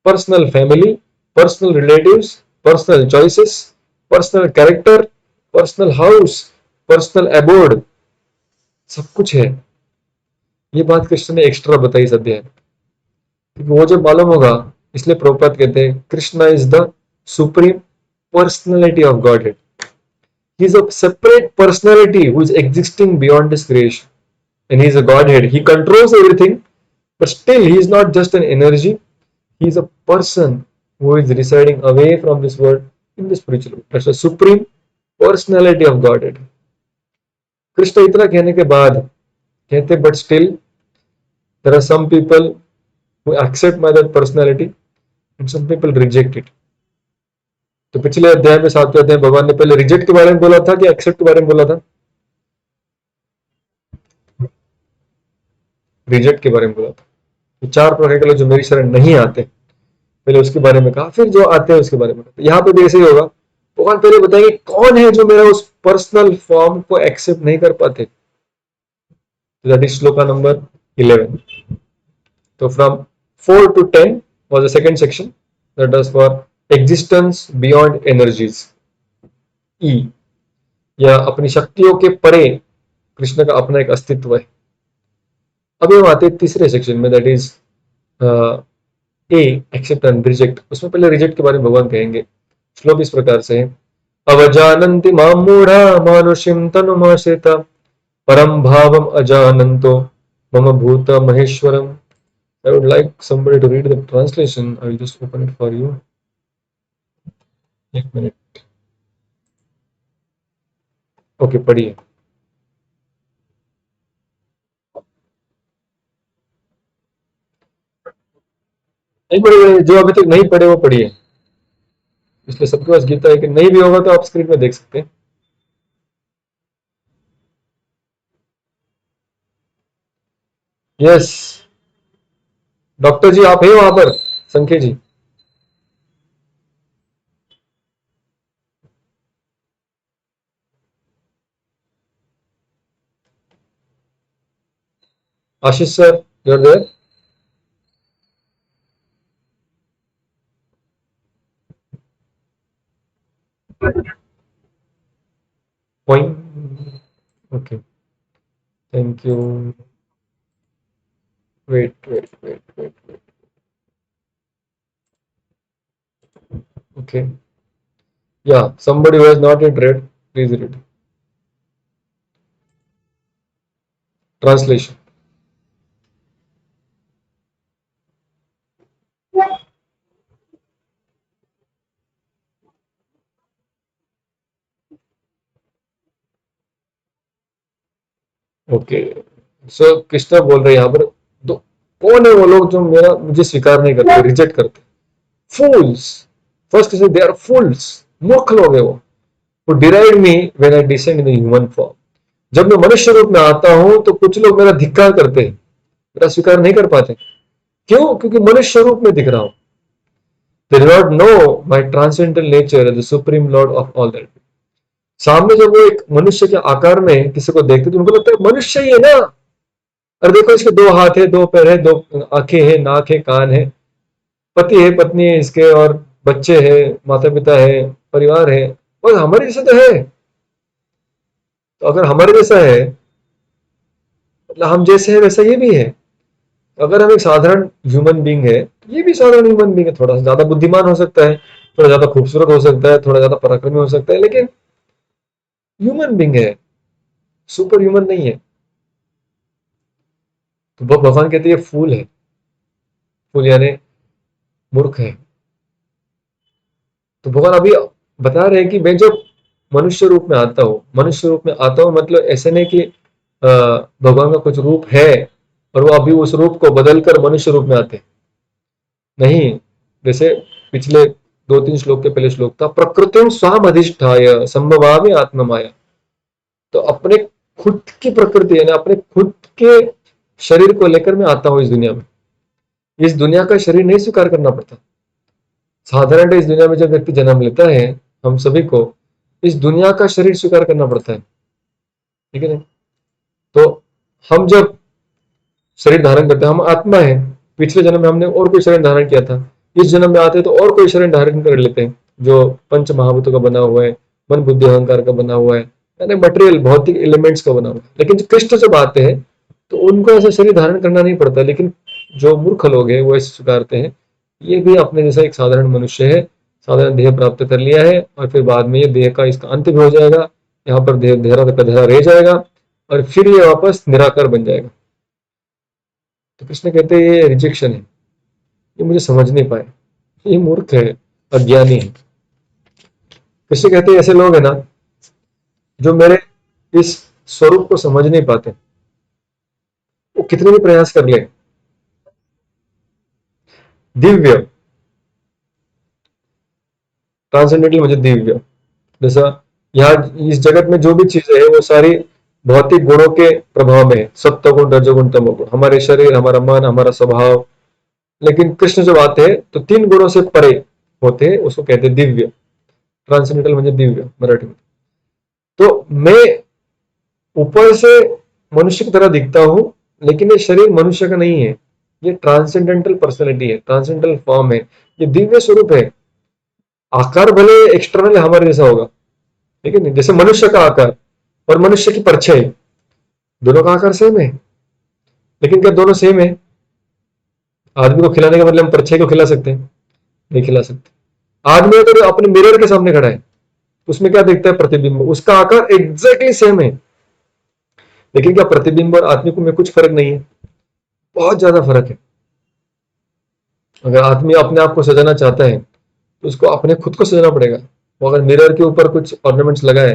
personal family, personal relatives, personal choices, personal character, personal house, personal abode, सब कुछ है। ये बात कृष्ण ने एक्स्ट्रा बताई इस अध्याय में, क्योंकि वो जब मालूम होगा, इसलिए प्रभुपाद कहते हैं Krishna is the supreme personality of God. He is a separate personality who is existing beyond this creation. And he is a Godhead. He controls everything, but still he is not just an energy. He is a person who is residing away from this world in the spiritual world. That's the supreme personality of Godhead. Krishna इतना कहने के बाद कहते, but still there are some people who accept my that personality and some people reject it. तो पिछले अध्याय में, 7वें अध्याय, भगवान ने पहले रिजेक्ट के बारे में बोला था कि एक्सेप्ट के बारे में बोला था? रिजेक्ट के बारे में बोला था। तो 4 प्रकार के लोग जो मेरी शरण नहीं आते, पहले उसके बारे में कहा, फिर जो आते हैं उसके बारे में कहा। यहाँ पे भी ऐसे ही होगा। भगवान पहले बताएंगे कौन है जो मेरा उस पर्सनल फॉर्म को एक्सेप्ट नहीं कर पाते। That is shloka number 11। तो from 4 to 10 was the second section, that was for existence beyond energies, ई, या अपनी शक्तियों के परे कृष्ण का अपना एक अस्तित्व है। अभी हम आते हैं तीसरे सेक्शन में, that is a, accept and reject. उसमें पहले रिजेक्ट के बारे में भगवान कहेंगे। श्लोक इस प्रकार से है, अवजानन्ति मां मूढ़ा मानुषिं तनुमाश्रिता परम भावम अजानन्तो मम भूत Maheshwaram. I would like somebody to read the translation. I will just open it for you. एक मिनट। ओके, पढ़िए। नहीं पढ़िए, जो अभी तक नहीं पढ़े वो पढ़िए। इसलिए सबके पास गीता है कि नहीं भी होगा तो आप स्क्रीन में देख सकते हैं। यस, डॉक्टर जी आप हैं वहां पर? Sankhya ji, Ashish sir, you're there? Point, okay, thank you. Wait wait wait wait wait, okay, या somebody who has not yet read, please read translation. Okay, so Krishna बोल रहे हैं यहाँ पर, तो कौन है वो लोग जो मेरा मुझे स्वीकार नहीं करते, रिजेक्ट करते? फूल्स, फर्स्ट से दे आर फूल्स, मूर्ख लोग है वो deride me when I descend in human form. जब मैं मनुष्य रूप में आता हूं तो कुछ लोग मेरा धिक्कार करते हैं, मेरा स्वीकार नहीं कर पाते। क्यों? क्योंकि मनुष्य रूप में दिख रहा हूं। They do not know my transcendental nature, the supreme Lord of all that. सामने जब वो एक मनुष्य के आकार में किसी को देखते तो उनको लगता है मनुष्य ही है ना। और देखो इसके 2 हाथ है, 2 पैर है, 2 आंखें हैं, नाक है, कान है, पति है, पत्नी है इसके, और बच्चे हैं, माता पिता है, परिवार है, और हमारे जैसे तो है। तो अगर हमारे जैसा है, मतलब हम जैसे हैं वैसा ये भी है। अगर हम एक साधारण ह्यूमन बींग है, ये भी साधारण ह्यूमन बींग है। थोड़ा सा ज्यादा बुद्धिमान हो सकता है, थोड़ा ज्यादा खूबसूरत हो सकता है, थोड़ा ज्यादा पराक्रमी हो सकता है, लेकिन ह्यूमन बींग है, सुपर ह्यूमन नहीं है। तो भगवान कहते हैं ये फूल है। फूल यानी मूर्ख है। तो भगवान अभी बता रहे हैं कि मैं जब मनुष्य रूप में आता हूँ, मनुष्य रूप में आता हूँ मतलब ऐसे नहीं कि भगवान का कुछ रूप है और वो अभी उस रूप को बदलकर मनुष्य रूप में आते हैं। नहीं, जैसे पिछले 2-3 श्लोक के पहले श्लोक था, प्रकृतिम स्वाम अधिष्ठाय संभवामि आत्म माया। तो अपने खुद की प्रकृति यानी अपने खुद के शरीर को लेकर मैं आता हूँ इस दुनिया में। इस दुनिया का शरीर नहीं स्वीकार करना पड़ता। साधारण इस दुनिया में जब व्यक्ति जन्म लेता है, हम सभी को इस दुनिया का शरीर स्वीकार करना पड़ता है, ठीक है ना? तो हम जब शरीर धारण करते हैं, हम आत्मा है। पिछले जन्म में हमने और कोई शरीर धारण किया था, इस जन्म में आते हैं तो और कोई शरीर धारण कर लेते हैं जो पंच महाभूतों का बना हुआ है, मन बुद्धि अहंकार का बना हुआ है, यानी मटेरियल भौतिक एलिमेंट्स का बना हुआ है। लेकिन कृष्ण जब आते हैं तो उनको ऐसा शरीर धारण करना नहीं पड़ता। लेकिन जो मूर्ख लोग हैं वो ऐसे स्वीकारते हैं, ये भी अपने जैसा एक साधारण मनुष्य है, साधारण देह प्राप्त कर लिया है, और फिर बाद में ये देह का इसका अंत भी हो जाएगा, यहाँ पर देह धेरा का धेरा रह जाएगा, और फिर ये वापस निराकार बन जाएगा। तो कृष्ण कहते हैं ये रिजेक्शन है, ये मुझे समझ नहीं पाए, ये मूर्ख है, अज्ञानी है। कृष्ण कहते हैं ऐसे लोग हैं ना जो मेरे इस स्वरूप को समझ नहीं पाते, वो कितने भी प्रयास कर ले। दिव्य, ट्रांसेंडेंटल म्हणजे दिव्य। जैसा यहाँ इस जगत में जो भी चीजें है वो सारी भौतिक गुणों के प्रभाव में है, सत्व गुण, रजोगुण, तमोगुण, हमारे शरीर, हमारा मन, हमारा स्वभाव। लेकिन कृष्ण जब आते हैं तो तीन गुणों से परे होते हैं, उसको कहते हैं दिव्य। ट्रांसेंडेंटल म्हणजे दिव्य मराठी में। तो मैं ऊपर से मनुष्य की तरह दिखता हूं, लेकिन ये शरीर मनुष्य का नहीं है। ये ट्रांसेंडेंटल पर्सनैलिटी है, ट्रांसेंडेंटल फॉर्म है, ये दिव्य स्वरूप है। आकार भले एक्सटर्नल हमारे जैसा होगा, ठीक है नहीं, जैसे मनुष्य का आकार और मनुष्य की परछाई, दोनों का आकार सेम है। लेकिन क्या दोनों सेम है? आदमी को खिलाने का मतलब हम परछाई को खिला सकते हैं? नहीं खिला सकते। आदमी अगर अपने मिरर के सामने खड़ा है, उसमें क्या देखता है? प्रतिबिंब। उसका आकार एग्जैक्टली सेम है, लेकिन क्या प्रतिबिंब और आदमी को में कुछ फर्क नहीं है? बहुत ज्यादा फर्क है। अगर आदमी अपने आप को सजाना चाहता है तो उसको अपने खुद को सजाना पड़ेगा। वो अगर मिरर के ऊपर कुछ ऑर्नामेंट्स लगाए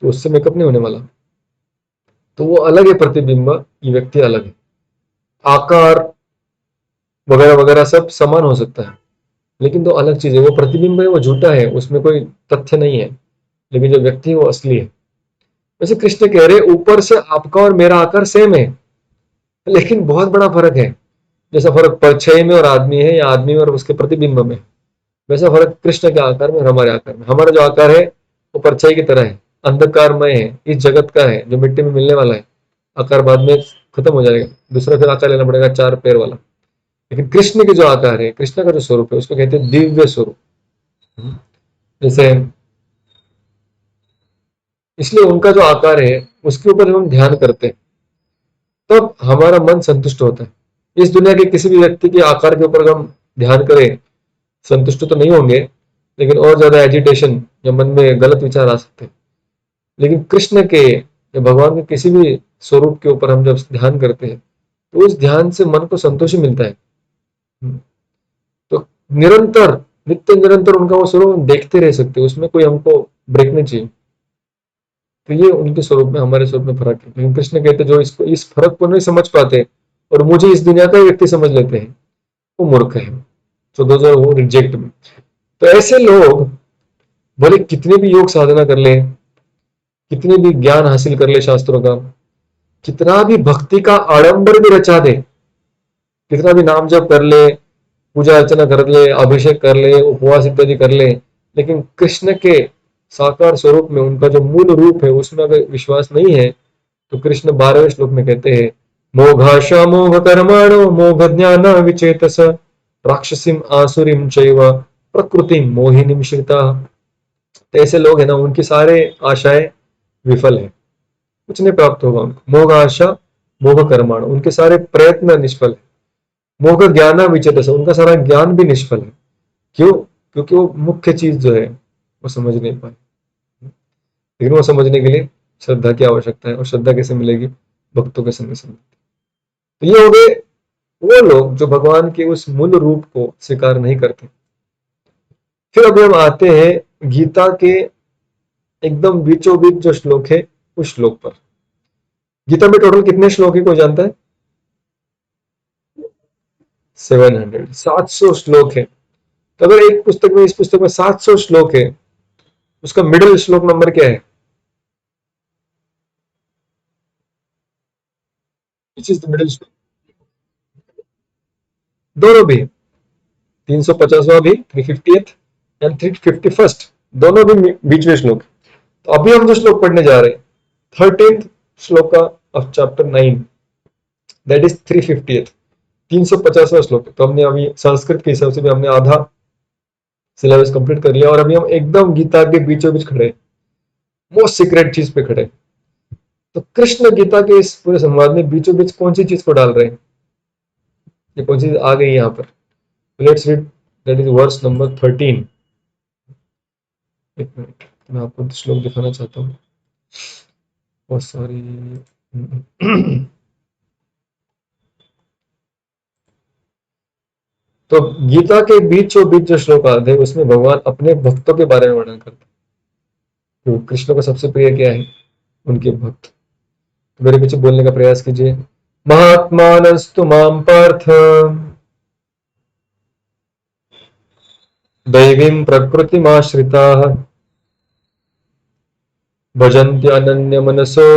तो उससे मेकअप नहीं होने वाला। तो वो अलग है प्रतिबिंब, ये व्यक्ति अलग है। आकार वगैरह वगैरह सब समान हो सकता है, लेकिन तो अलग चीज है। वो प्रतिबिंब है, वो झूठा है, उसमें कोई तथ्य नहीं है, लेकिन जो व्यक्ति है वो असली है। वैसे कृष्ण कह रहे ऊपर से आपका और मेरा आकार सेम है, लेकिन बहुत बड़ा फर्क है। जैसा फर्क परछाई में और आदमी है, या आदमी में और उसके प्रतिबिंब में, वैसा फर्क कृष्ण के आकार में और हमारे आकार में। हमारा जो आकार है वो परछाई की तरह है, अंधकारमय है, इस जगत का है, जो मिट्टी में मिलने वाला है। आकार बाद में खत्म हो जाएगा, दूसरा फिर आकार लेना पड़ेगा, चार पैर वाला। लेकिन कृष्ण के जो आकार है, कृष्ण का जो स्वरूप है, उसको कहते हैं दिव्य स्वरूप। जैसे इसलिए उनका जो आकार है उसके ऊपर जब हम ध्यान करते हैं तब हमारा मन संतुष्ट होता है। इस दुनिया के किसी भी व्यक्ति के आकार के ऊपर अगर हम ध्यान करें, संतुष्ट तो नहीं होंगे, लेकिन और ज्यादा एजिटेशन या मन में गलत विचार आ सकते हैं। लेकिन कृष्ण के या भगवान के किसी भी स्वरूप के ऊपर हम जब ध्यान करते हैं तो उस ध्यान से मन को संतोष ही मिलता है। तो निरंतर, नित्य निरंतर उनका वो स्वरूप हम देखते रह सकते हैं, उसमें कोई हमको ब्रेक नहीं चाहिए। तो ये उनके स्वरूप में हमारे स्वरूप में फर्क है। लेकिन कृष्ण कहते जो इसको, इस फर्क को नहीं समझ पाते और मुझे इस दुनिया का ही व्यक्ति समझ लेते हैं, वो मूर्ख है। तो दोज आर वो रिजेक्ट में। तो ऐसे लोग भले कितने भी योग साधना कर ले, कितने भी ज्ञान हासिल कर ले शास्त्रों का, कितना भी भक्ति का आडंबर भी रचा दे, कितना भी नाम जप कर ले, पूजा अर्चना कर ले, अभिषेक कर ले, उपवास इत्यादि कर ले, लेकिन कृष्ण के साकार स्वरूप में, उनका जो मूल रूप है उसमें अगर विश्वास नहीं है, तो कृष्ण 12वें श्लोक में कहते हैं, मोघाशा मोघ कर्माणो मोघ ज्ञान विचेतस राक्षसीम आसुरीम चैव प्रकृति मोहिनीम श्रिता। तो ऐसे लोग है ना, उनकी सारे आशाएं विफल है, कुछ नहीं प्राप्त होगा उनको। मोघ आशा मोघ कर्माण, उनके सारे प्रयत्न निष्फल है। मोघ ज्ञान विचेतस, उनका सारा ज्ञान भी निष्फल है। क्यों? क्योंकि वो मुख्य चीज जो है वो समझ नहीं पाए। लेकिन वो समझने के लिए श्रद्धा की आवश्यकता है, और श्रद्धा कैसे मिलेगी? भक्तों के संग से मिलती है। तो ये हो गए वो लोग जो भगवान के उस मूल रूप को स्वीकार नहीं करते। फिर अभी हम आते हैं गीता के एकदम बीचों बीच जो श्लोक है उस श्लोक पर। गीता में टोटल कितने श्लोक है, कोई जानता है? 700, 700 श्लोक है। तो अगर एक पुस्तक में, इस पुस्तक में 700 श्लोक है, उसका मिडिल श्लोक नंबर क्या है? विच इज द मिडिल श्लोक? दोनों भी, 350वां भी, 350th एंड 351st, दोनों भी बीचवे श्लोक। तो अभी हम जो श्लोक पढ़ने जा रहे हैं, 13th श्लोक of chapter 9, that is 350th, 350वां श्लोक। तो हमने अभी संस्कृत के हिसाब से भी हमने आधा सिलेबस कंप्लीट कर लिया, और अभी हम एकदम गीता के बीचों बीच खड़े, मोस्ट सीक्रेट चीज पे खड़े। तो कृष्ण गीता के इस पूरे संवाद में बीचों बीच कौन सी चीज को डाल रहे हैं? ये कौन सी चीज आ गई यहाँ पर? Let's read, that is verse number 13। एक मिनट, मैं आपको श्लोक दिखाना चाहता हूँ। Oh sorry. तो गीता के बीचों बीच जो श्लोक आते हैं उसमें भगवान अपने भक्तों के बारे में वर्णन करते हैं। तो कृष्ण को सबसे प्रिय क्या है? उनके भक्त। तो मेरे पीछे बोलने का प्रयास कीजिए, महात्मानस्तु माम पार्थ दैवीं प्रकृतिमाश्रिताः भजन्त्यनन्यमनसो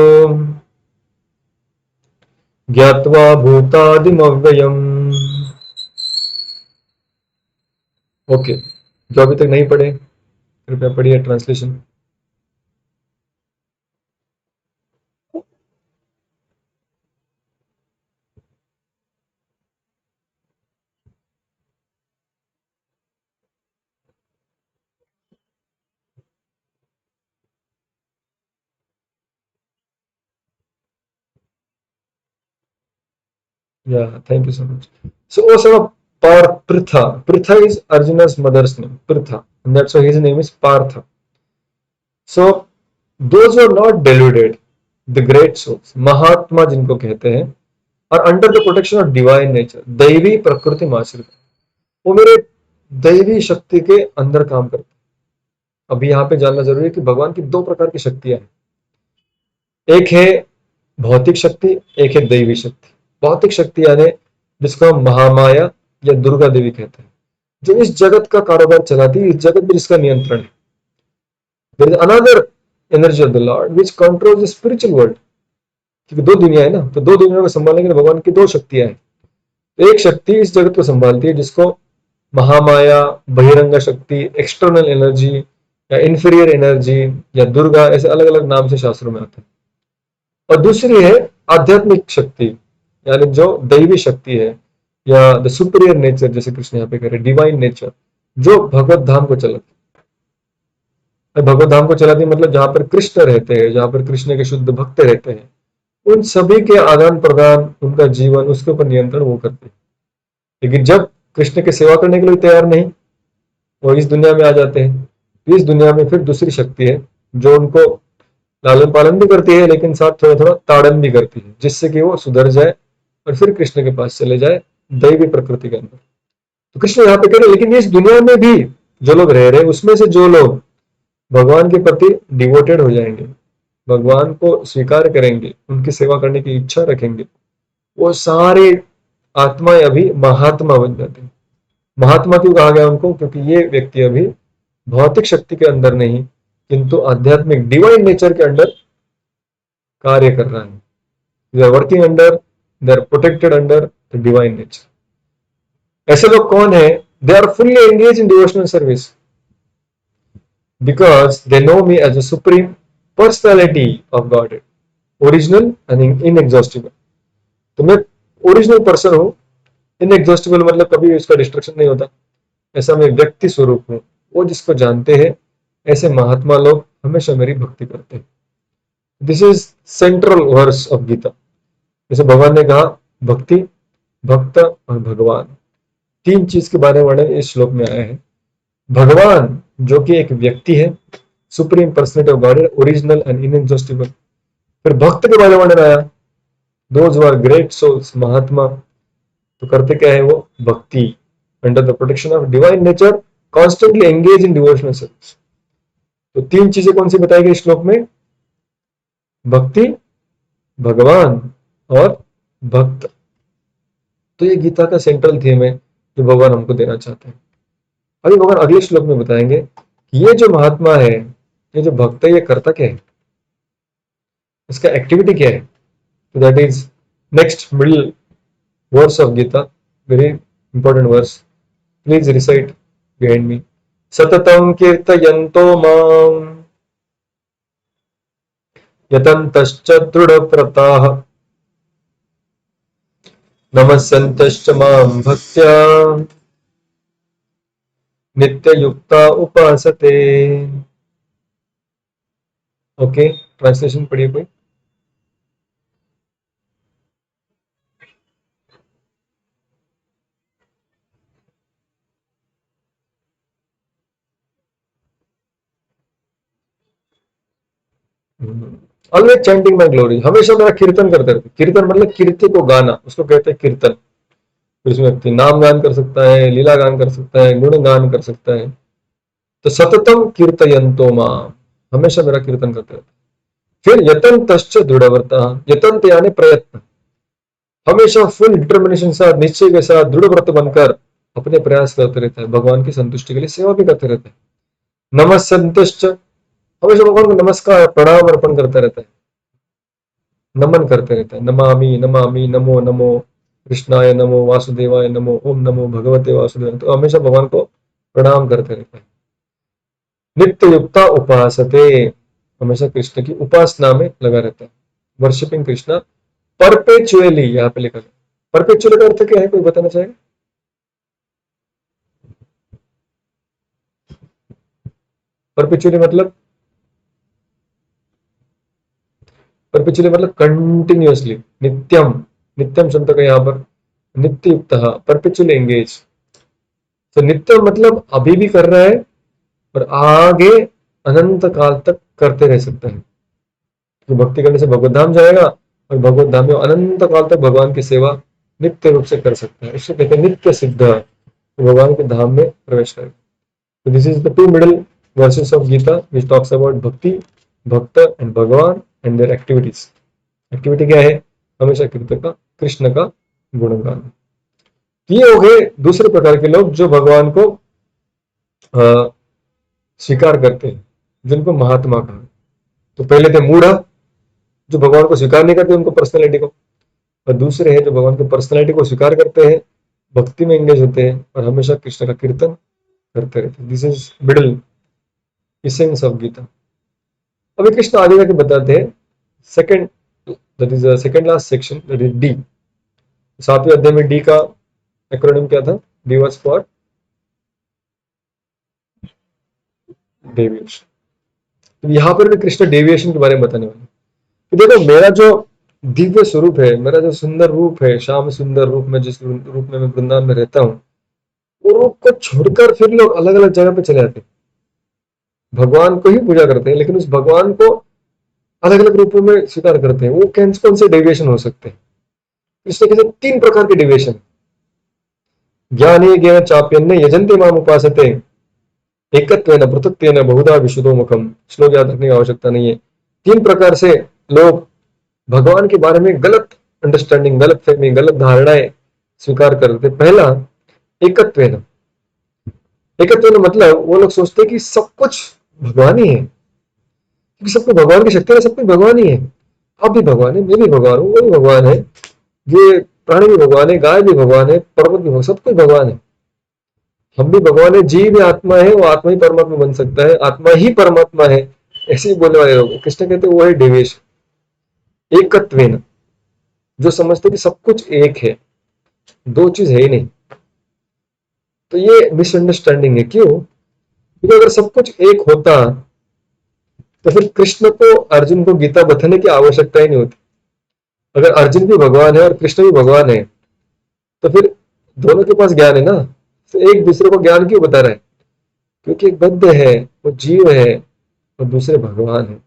ज्ञात्वा भूतादिमव्ययम्। ओके, जो अभी तक नहीं पढ़े कृपया पढ़िए translation. Yeah, thank you so much. So also Partha. Pritha is Arjuna's mother's name, Pritha, and that's why his name is Partha. So those who are not deluded, the great souls, महात्मा जिनको कहते हैं, और under the protection of divine nature, दैवी प्रकृति में आश्रित, वो मेरे दैवी शक्ति के अंदर काम करते हैं। अभी यहाँ पे जानना जरूरी है कि भगवान की दो प्रकार की शक्तियां हैं, एक है भौतिक शक्ति, एक है दैवी शक्ति। भौतिक शक्ति यानी जिसको हम महामाया या दुर्गा देवी कहते हैं, जो इस जगत का कारोबार चलाती है, इस जगत में जिसका नियंत्रण है। There is another energy of the lord which controls the spiritual world. क्योंकि दो दुनिया है ना, तो दो दुनिया को संभालने के लिए भगवान की दो शक्तियां हैं। एक शक्ति इस जगत को संभालती है जिसको महामाया, बहिरंगा शक्ति, एक्सटर्नल एनर्जी या इंफीरियर एनर्जी या दुर्गा, ऐसे अलग अलग नाम से शास्त्रों में आते हैं। और दूसरी है आध्यात्मिक शक्ति, यानी जो दैवी शक्ति है या द सुपीरियर नेचर, जैसे कृष्ण यहाँ पे कह रहे डिवाइन नेचर, जो भगवत धाम को चलाती है। भगवत धाम को चलाती मतलब जहां पर कृष्ण रहते हैं, जहां पर कृष्ण के शुद्ध भक्त रहते हैं, उन सभी के आदान प्रदान, उनका जीवन, उसके ऊपर नियंत्रण वो करते हैं। लेकिन जब कृष्ण की सेवा करने के लिए तैयार नहीं, वो इस दुनिया में आ जाते हैं। इस दुनिया में फिर दूसरी शक्ति है जो उनको लालन पालन भी करती है, लेकिन साथ थोड़ा थोड़ा ताड़न भी करती है, जिससे कि वो सुधर जाए और फिर कृष्ण के पास चले जाए दैवी प्रकृति के अंदर। तो कृष्ण यहाँ पे कह रहे लेकिन इस दुनिया में भी जो लोग रह रहे हैं, उसमें से जो लोग भगवान के प्रति डिवोटेड हो जाएंगे, भगवान को स्वीकार करेंगे, उनकी सेवा करने की इच्छा रखेंगे, वो सारे आत्माएं अभी महात्मा बन जाते हैं। महात्मा क्यों कहा गया उनको? क्योंकि ये व्यक्ति अभी भौतिक शक्ति के अंदर नहीं, किंतु आध्यात्मिक डिवाइन नेचर के अंदर कार्य कर रहा है। They are working under, they are protected under the divine nature. ऐसे लोग कौन है? They are fully engage in devotional service because they know me as a supreme personality of God, original and inexhaustible. तो मैं original person हूं, inexhaustible मतलब कभी उसका डिस्ट्रक्शन नहीं होता, ऐसा मैं व्यक्ति स्वरूप हूं। वो जिसको जानते हैं, ऐसे महात्मा लोग हमेशा मेरी भक्ति करते हैं। This is central verse of Gita. जैसे भगवान ने कहा भक्ति, भक्त और भगवान, तीन चीज के बारे में वर्णन इस श्लोक में आया है। भगवान जो कि एक व्यक्ति है, supreme personality of God, original and inexhaustible. फिर भक्त के बारे में वर्णन आया, those who are great souls, mahatma. तो करते क्या है वो? Bhakti, under the protection of divine nature, constantly engage in devotional service. तो तीन चीजें कौन सी बताई गई श्लोक में? भक्ति, भगवान और भक्त। तो ये गीता का सेंट्रल थीम है जो भगवान हमको देना चाहते हैं। अभी भगवान अगले श्लोक में बताएंगे कि ये जो महात्मा है, ये जो भक्त है, ये करता क्या है, इसका एक्टिविटी क्या है। तो that is next middle verse of Gita, very important verse. Please recite behind me. सततं कीर्तयन्तो मां यतन्तश्च दृढव्रताः नमस्यन्तश्च मां भक्त्या नित्ययुक्ता उपासते। ओके, ट्रांसलेशन पढ़िए कोई। ऑलवेज चैंटिंग माई ग्लोरी, हमेशा मेरा कीर्तन करते रहते। कीर्तन मतलब कीर्ति को गाना, उसको कहते हैं कीर्तन। इसमें व्यक्ति नाम गान कर सकता है, लीला गान कर सकता है, गुण गान कर सकता है। तो सततम कीर्तयन्तो मां, हमेशा मेरा कीर्तन करते रहते। फिर यतन्तश्च दृढ़व्रता, यतंत यानी प्रयत्न, हमेशा फुल डिटर्मिनेशन के साथ, निश्चय के साथ, दृढ़ व्रत बनकर अपने प्रयास करते रहता है, भगवान की संतुष्टि के लिए सेवा भी करते रहता है। नमः संतुष्ट, हमेशा भगवान को नमस्कार प्रणाम अर्पण करता रहता है, नमन करते रहता है। नमामि नमामि, नमो नमो कृष्णाय, नमो वासुदेवाय, नमो ओम नमो भगवते वासुदेवाय, तो हमेशा भगवान को प्रणाम करते रहता है। नित्य युक्ता उपासते, हमेशा कृष्ण की उपासना में लगा रहता है, वर्शिपिंग कृष्णा परपेचुअली, यहाँ पे लिखा है। परपेचुअली का अर्थ क्या है, कोई बताना चाहेगा? परपेचुअली मतलब, परपेचुअली मतलब कंटिन्यूअसली, नित्यम, नित्यम शब्द का यहाँ पर नित्य युक्त, परपेचुअली एंगेज। तो नित्य मतलब अभी भी कर रहा है और आगे अनंत काल तक करते रह सकता है। तो भक्ति करने से भगवत धाम जाएगा और भगवत धाम में अनंत काल तक भगवान की सेवा नित्य रूप से कर सकता है, इससे कहते हैं नित्य सिद्ध, भगवान के धाम में प्रवेश करेगा। So this is the two middle verses of Gita which talks about bhakti, भक्त and भगवान and their activities. एक्टिविटी क्या है? हमेशा कृष्ण का गुणगान। ये हो गए दूसरे प्रकार के लोग जो भगवान को स्वीकार करते हैं, जिनको महात्मा कहा। तो पहले थे मूढ़, जो भगवान को स्वीकार नहीं करते उनको, पर्सनैलिटी को, और दूसरे हैं जो भगवान की पर्सनैलिटी को स्वीकार करते हैं, भक्ति में एंगेज होते हैं और हमेशा कृष्ण का कीर्तन करते रहते हैं। This is middle essence of Gita. अभी कृष्ण आगे जाके बताते हैं second, that is second last section, that is D. सातवें अध्याय में डी का एक्रोनिम क्या था? D was for deviation. तो यहाँ पर भी कृष्ण डेविएशन के बारे में बताने वाले। तो देखो, मेरा जो दिव्य स्वरूप है, मेरा जो सुंदर रूप है, श्याम सुंदर रूप में, जिस रूप में मैं वृंदावन में रहता हूँ, वो रूप को छोड़कर फिर लोग अलग अलग जगह पे चले जाते हैं, भगवान को ही पूजा करते हैं, लेकिन उस भगवान को अलग अलग रूपों में स्वीकार करते हैं। वो कौन से डेविएशन हो सकते हैं? इसमें कहते तीन प्रकार के डेविएशन। ज्ञाने ज्ञान चाप्यन्ने यजन्ते माम उपासते, एकत्वेन पृथक्त्वेन बहुधा विशुद्धो मुखम। श्लोक याद रखने की आवश्यकता नहीं है। तीन प्रकार से लोग भगवान के बारे में गलत अंडरस्टैंडिंग, गलत फहमी, गलत धारणाएं स्वीकार करते। पहला, एकत्वेन। एकत्वेन मतलब वो लोग सोचते हैं कि सब कुछ भगवान ही है, क्योंकि सबको भगवान की शक्ति है, सब कुछ भगवान ही है। आप भी भगवान है, मैं भी भगवान हूँ, वो भी भगवान है, ये प्राणी भी भगवान है, गाय भी भगवान है, पर्वत भी भगवान, सब कुछ भगवान है, हम भी भगवान है। जीव भी आत्मा है, वो आत्मा ही परमात्मा बन सकता है, आत्मा ही परमात्मा है, ऐसे ही बोलने वाले लोग कृष्ण कहते हैं वो है डेविएशन। एकत्वेन, जो समझते कि सब कुछ एक है, दो चीज है ही नहीं, तो ये मिसअंडरस्टैंडिंग है। क्यों? क्योंकि अगर सब कुछ एक होता तो फिर कृष्ण को, अर्जुन को गीता बताने की आवश्यकता ही नहीं होती। अगर अर्जुन भी भगवान है और कृष्ण भी भगवान है, तो फिर दोनों के पास ज्ञान है ना, तो एक दूसरे को ज्ञान क्यों बता रहा है? क्योंकि एक बद्ध है, वो जीव है, और दूसरे भगवान है।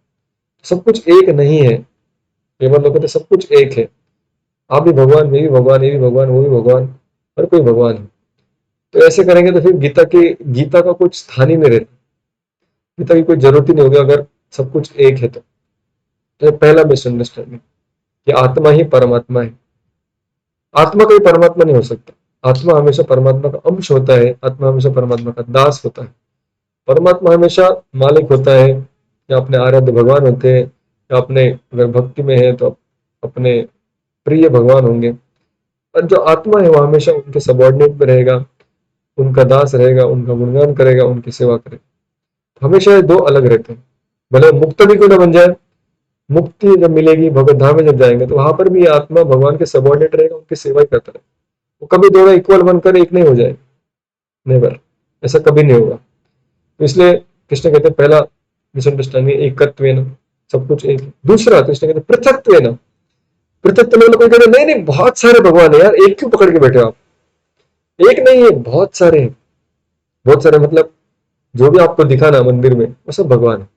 सब कुछ एक नहीं है। कई बार लोग कहते सब कुछ एक है, आप भी भगवान, मैं भी भगवान, ये भी भगवान, वो भी भगवान, और कोई भगवान है। तो ऐसे करेंगे तो फिर गीता का कुछ स्थान ही नहीं रहता, गीता की कोई जरूरत ही नहीं होगी अगर सब कुछ एक है। तो पहला मिसअंडरस्टैंडिंग कि आत्मा ही परमात्मा है। आत्मा कोई परमात्मा नहीं हो सकता। आत्मा हमेशा परमात्मा का अंश होता है, आत्मा हमेशा परमात्मा का दास होता है। परमात्मा हमेशा मालिक होता है, या अपने आराध्य भगवान होते हैं, या अपने, अगर भक्ति में है तो अपने प्रिय भगवान होंगे। और जो आत्मा है वो हमेशा उनके सबॉर्डिनेट में रहेगा, उनका दास रहेगा, उनका गुणगान करेगा, उनकी सेवा करेगा। हमेशा ये दो अलग रहते हैं। भले मुक्त भी क्यों ना बन जाए, मुक्ति जब मिलेगी, भगवत धाम में जब जाएंगे, तो वहां पर भी ये आत्मा भगवान के सबॉर्डिनेट रहेगा, उनकी सेवा ही करता रहेगा। वो कभी दोनों इक्वल बनकर एक नहीं हो जाए, नेवर, ऐसा कभी नहीं होगा। तो इसलिए कृष्ण कहते हैं पहला मिसअंडरस्टैंडिंग एकत्वेन, सब कुछ एक। दूसरा कृष्ण कहते हैं पृथक्त्वेन। पृथक में कोई कहते नहीं नहीं बहुत सारे भगवान है यार, एक क्यों पकड़ के बैठे हो आप? एक नहीं है, बहुत सारे हैं। बहुत सारे मतलब जो भी आपको दिखा ना मंदिर में, वो सब भगवान है।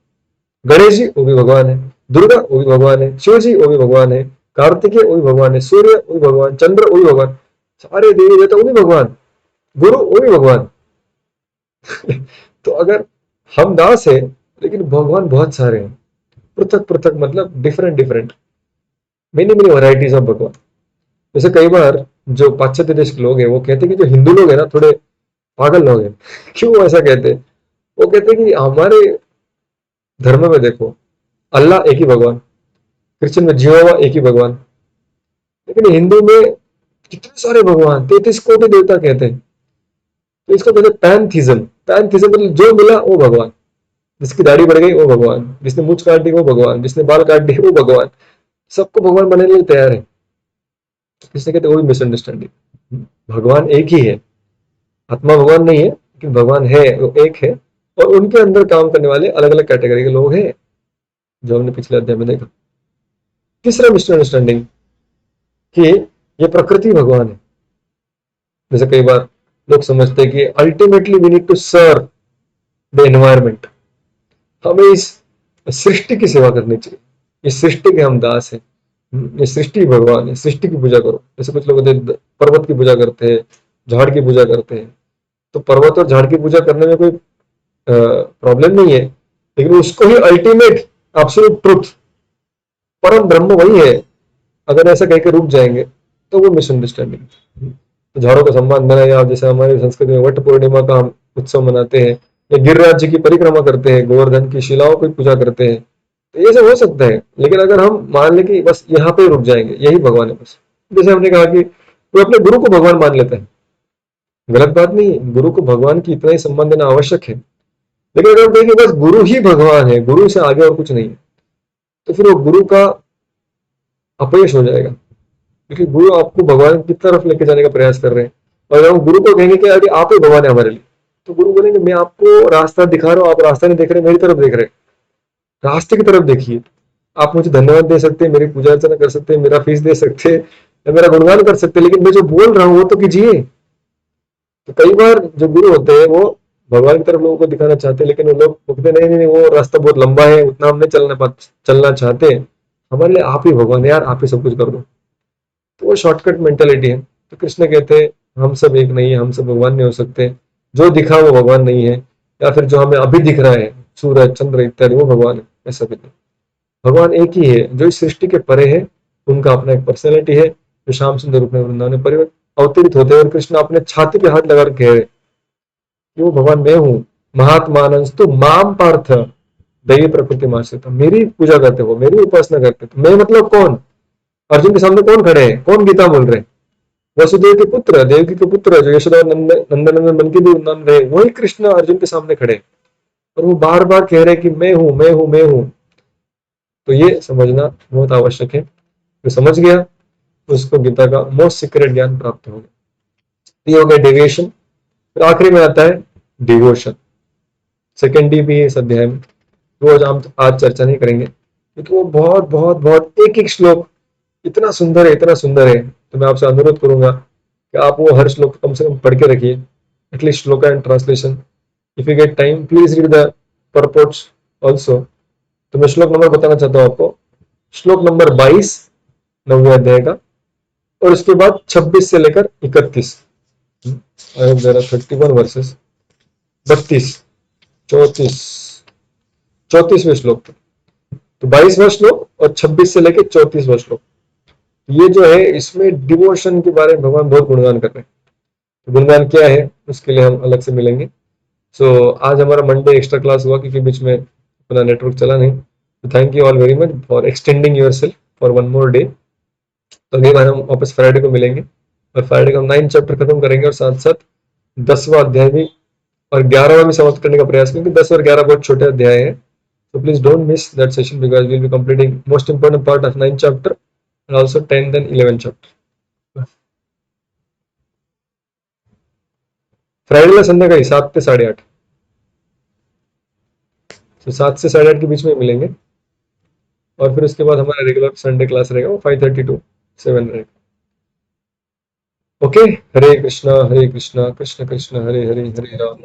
गणेश जी वो भी भगवान है, दुर्गा वो भी भगवान है, शिव जी वो भी भगवान है, कार्तिकेय वो भी भगवान है, सूर्य वो भी भगवान, चंद्र वो भी भगवान, सारे देवी देवता वो भी भगवान, गुरु वो भी भगवान। तो अगर हम दास है, लेकिन भगवान बहुत सारे हैं। पृथक पृथक मतलब different different, many many varieties of भगवान। जैसे कई बार जो पाश्चात्य देश के लोग हैं वो कहते हैं कि जो हिंदू लोग हैं ना थोड़े पागल लोग हैं। क्यों ऐसा कहते हैं? वो कहते हैं कि हमारे धर्म में देखो, अल्लाह एक ही भगवान, क्रिश्चियन में जिहोवा एक ही भगवान, लेकिन हिंदू में कितने सारे भगवान, 33 कोटि देवता कहते हैं। तो इसको कहते हैं पैंथीज्म। पैंथीज्म मतलब जो मिला वो भगवान। जिसकी दाढ़ी बढ़ गई वो भगवान, जिसने मूंछ काट दी वो भगवान, जिसने बाल काट दिए वो भगवान। सबको भगवान बनाने के लिए तैयार है। किसने कहते हैं वो भी मिसअंडरस्टैंडिंग। भगवान एक ही है, आत्मा भगवान नहीं है, लेकिन भगवान है, वो एक है। और उनके अंदर काम करने वाले अलग अलग कैटेगरी के लोग हैं, जो हमने पिछले अध्याय में देखा। तीसरा मिसअंडरस्टैंडिंग कि ये प्रकृति भगवान है। जैसे कई बार लोग समझते हैं कि ultimately we need to serve the environment, हमें इस सृष्टि की सेवा करनी चाहिए, इस सृष्टि के हम दास हैं। ये सृष्टि भगवान है, सृष्टि की पूजा करो। जैसे कुछ लोग होते हैं, पर्वत की पूजा करते हैं, झाड़ की पूजा करते हैं। तो पर्वत और झाड़ की पूजा करने में कोई प्रॉब्लम नहीं है, लेकिन उसको ही अल्टीमेट एब्सोल्यूट ट्रुथ, परम ब्रह्म वही है, अगर ऐसा कह के रुक जाएंगे तो वो मिसअंडरस्टैंडिंग। तो झाड़ों का सम्मान मनाया, जैसे हमारी संस्कृति में वट पूर्णिमा का हम उत्सव मनाते हैं, या गिरिराज जी की परिक्रमा करते हैं, गोवर्धन की शिलाओं की पूजा करते हैं। तो ये सब हो सकता है, लेकिन अगर हम मान लें कि बस यहाँ पे रुक जाएंगे, यही भगवान है बस। जैसे हमने कहा कि कोई अपने गुरु को भगवान मान लेता है, गलत बात नहीं है, गुरु को भगवान की इतना ही सम्मान देना आवश्यक है। लेकिन अगर हम देखें बस गुरु ही भगवान है, गुरु से आगे और कुछ नहीं है, तो फिर वो गुरु का अपयश हो जाएगा, क्योंकि गुरु आपको भगवान की तरफ लेके जाने का प्रयास कर रहे हैं। और अगर हम गुरु को कहेंगे कि अरे आप ही भगवान है हमारे लिए, तो गुरु बोलेंगे मैं आपको रास्ता दिखा रहा हूँ, आप रास्ता नहीं देख रहे, मेरी तरफ देख रहे हैं, रास्ते की तरफ देखिए। आप मुझे धन्यवाद दे सकते हैं, मेरी पूजा अर्चना कर सकते हैं, मेरा फीस दे सकते हैं, या मेरा गुणगान कर सकते हैं, लेकिन मैं जो बोल रहा हूँ वो तो कीजिए। तो कई बार जो गुरु होते हैं वो भगवान की तरफ लोगों को दिखाना चाहते हैं, लेकिन वो लोग बोलते नहीं नहीं नहीं, वो रास्ता बहुत लंबा है, उतना हम नहीं चलना चाहते, हमारे लिए आप ही भगवान है यार, आप ही सब कुछ कर दो। तो वो शॉर्टकट मेंटेलिटी है। तो कृष्ण कहते हैं हम सब एक नहीं है, हम सब भगवान नहीं हो सकते, जो दिखा वो भगवान नहीं है, या फिर जो हमें अभी दिख रहा है सूरज चंद्र इत्यादि वो भगवान है, ऐसा भी नहीं। भगवान एक ही है, जो इस सृष्टि के परे है, उनका अपना एक पर्सनैलिटी है, जो श्याम सुंदर रूप में वृंदावन में अवतरित होते हैं। और कृष्ण अपने छाती पे हाथ लगा कह रहे कि वो भगवान मैं हूँ, महात्मानस्तु माम पार्थ दैवी प्रकृति माश्रिता, मेरी पूजा करते हो, मेरी उपासना करते हो। तो मैं मतलब कौन? अर्जुन के सामने कौन खड़े हैं, कौन गीता बोल रहे हैं? वसुदेव के पुत्र, देवकी के पुत्र, जो यशोदा और नंदन बन के भी वृंदावन रहे, वही कृष्ण अर्जुन के सामने खड़े हैं। और वो बार बार कह रहे हैं कि मैं हूं मैं हूं मैं हूं। तो ये समझना बहुत आवश्यक है। जो समझ गया तो उसको गीता का मोस्ट सीक्रेट ज्ञान प्राप्त हो गया। ये हो गया डेविएशन। फिर आखिरी में आता है डिवोशन। सेकेंड डी भी है इस अध्याय में, रोज हम आज चर्चा नहीं करेंगे, क्योंकि वो बहुत बहुत बहुत एक एक श्लोक इतना सुंदर है, इतना सुंदर है। तो मैं आपसे अनुरोध करूंगा कि आप वो हर श्लोक कम से कम पढ़ के रखिए, एटलीस्ट श्लोक and translation. If you get time please read the purports also. तो मैं श्लोक नंबर बताना चाहता हूँ आपको, श्लोक नंबर 22 9वें अध्याय का, और उसके बाद 26 से लेकर 31। I hope there are 31 verses, 32, 34, 34वें श्लोक तक। तो 22वां श्लोक और 26 से लेकर 34वां श्लोक, ये जो है इसमें डिवोशन के बारे में भगवान बहुत गुणगान कर रहे हैं। तो गुणगान क्या है उसके लिए हम अलग से मिलेंगे। आज हमारा मंडे एक्स्ट्रा क्लास हुआ क्योंकि बीच में अपना नेटवर्क चला नहीं। तो thank you all very much for extending yourself for one more day. तो अगली बार हम वापस फ्राइडे को मिलेंगे, और फ्राइडे को हम 9 चैप्टर खत्म करेंगे, और साथ साथ 10वां अध्याय भी और 11वां भी समाप्त करने का प्रयास करेंगे। 10 और 11 बहुत छोटे अध्याय हैं, so please don't miss that session because we'll be completing most important part of 9th chapter and also 10th and 11th chapter. फ्राइडेला संध्याकाळी 7 ते 8:30, तो 7 से 8:30 के बीच में मिलेंगे। और फिर उसके बाद हमारा रेगुलर संडे क्लास रहेगा, वो 5:30 to 7 रहेगा। Okay, Hare Krishna Krishna Krishna Hare Hare, Hare Ram.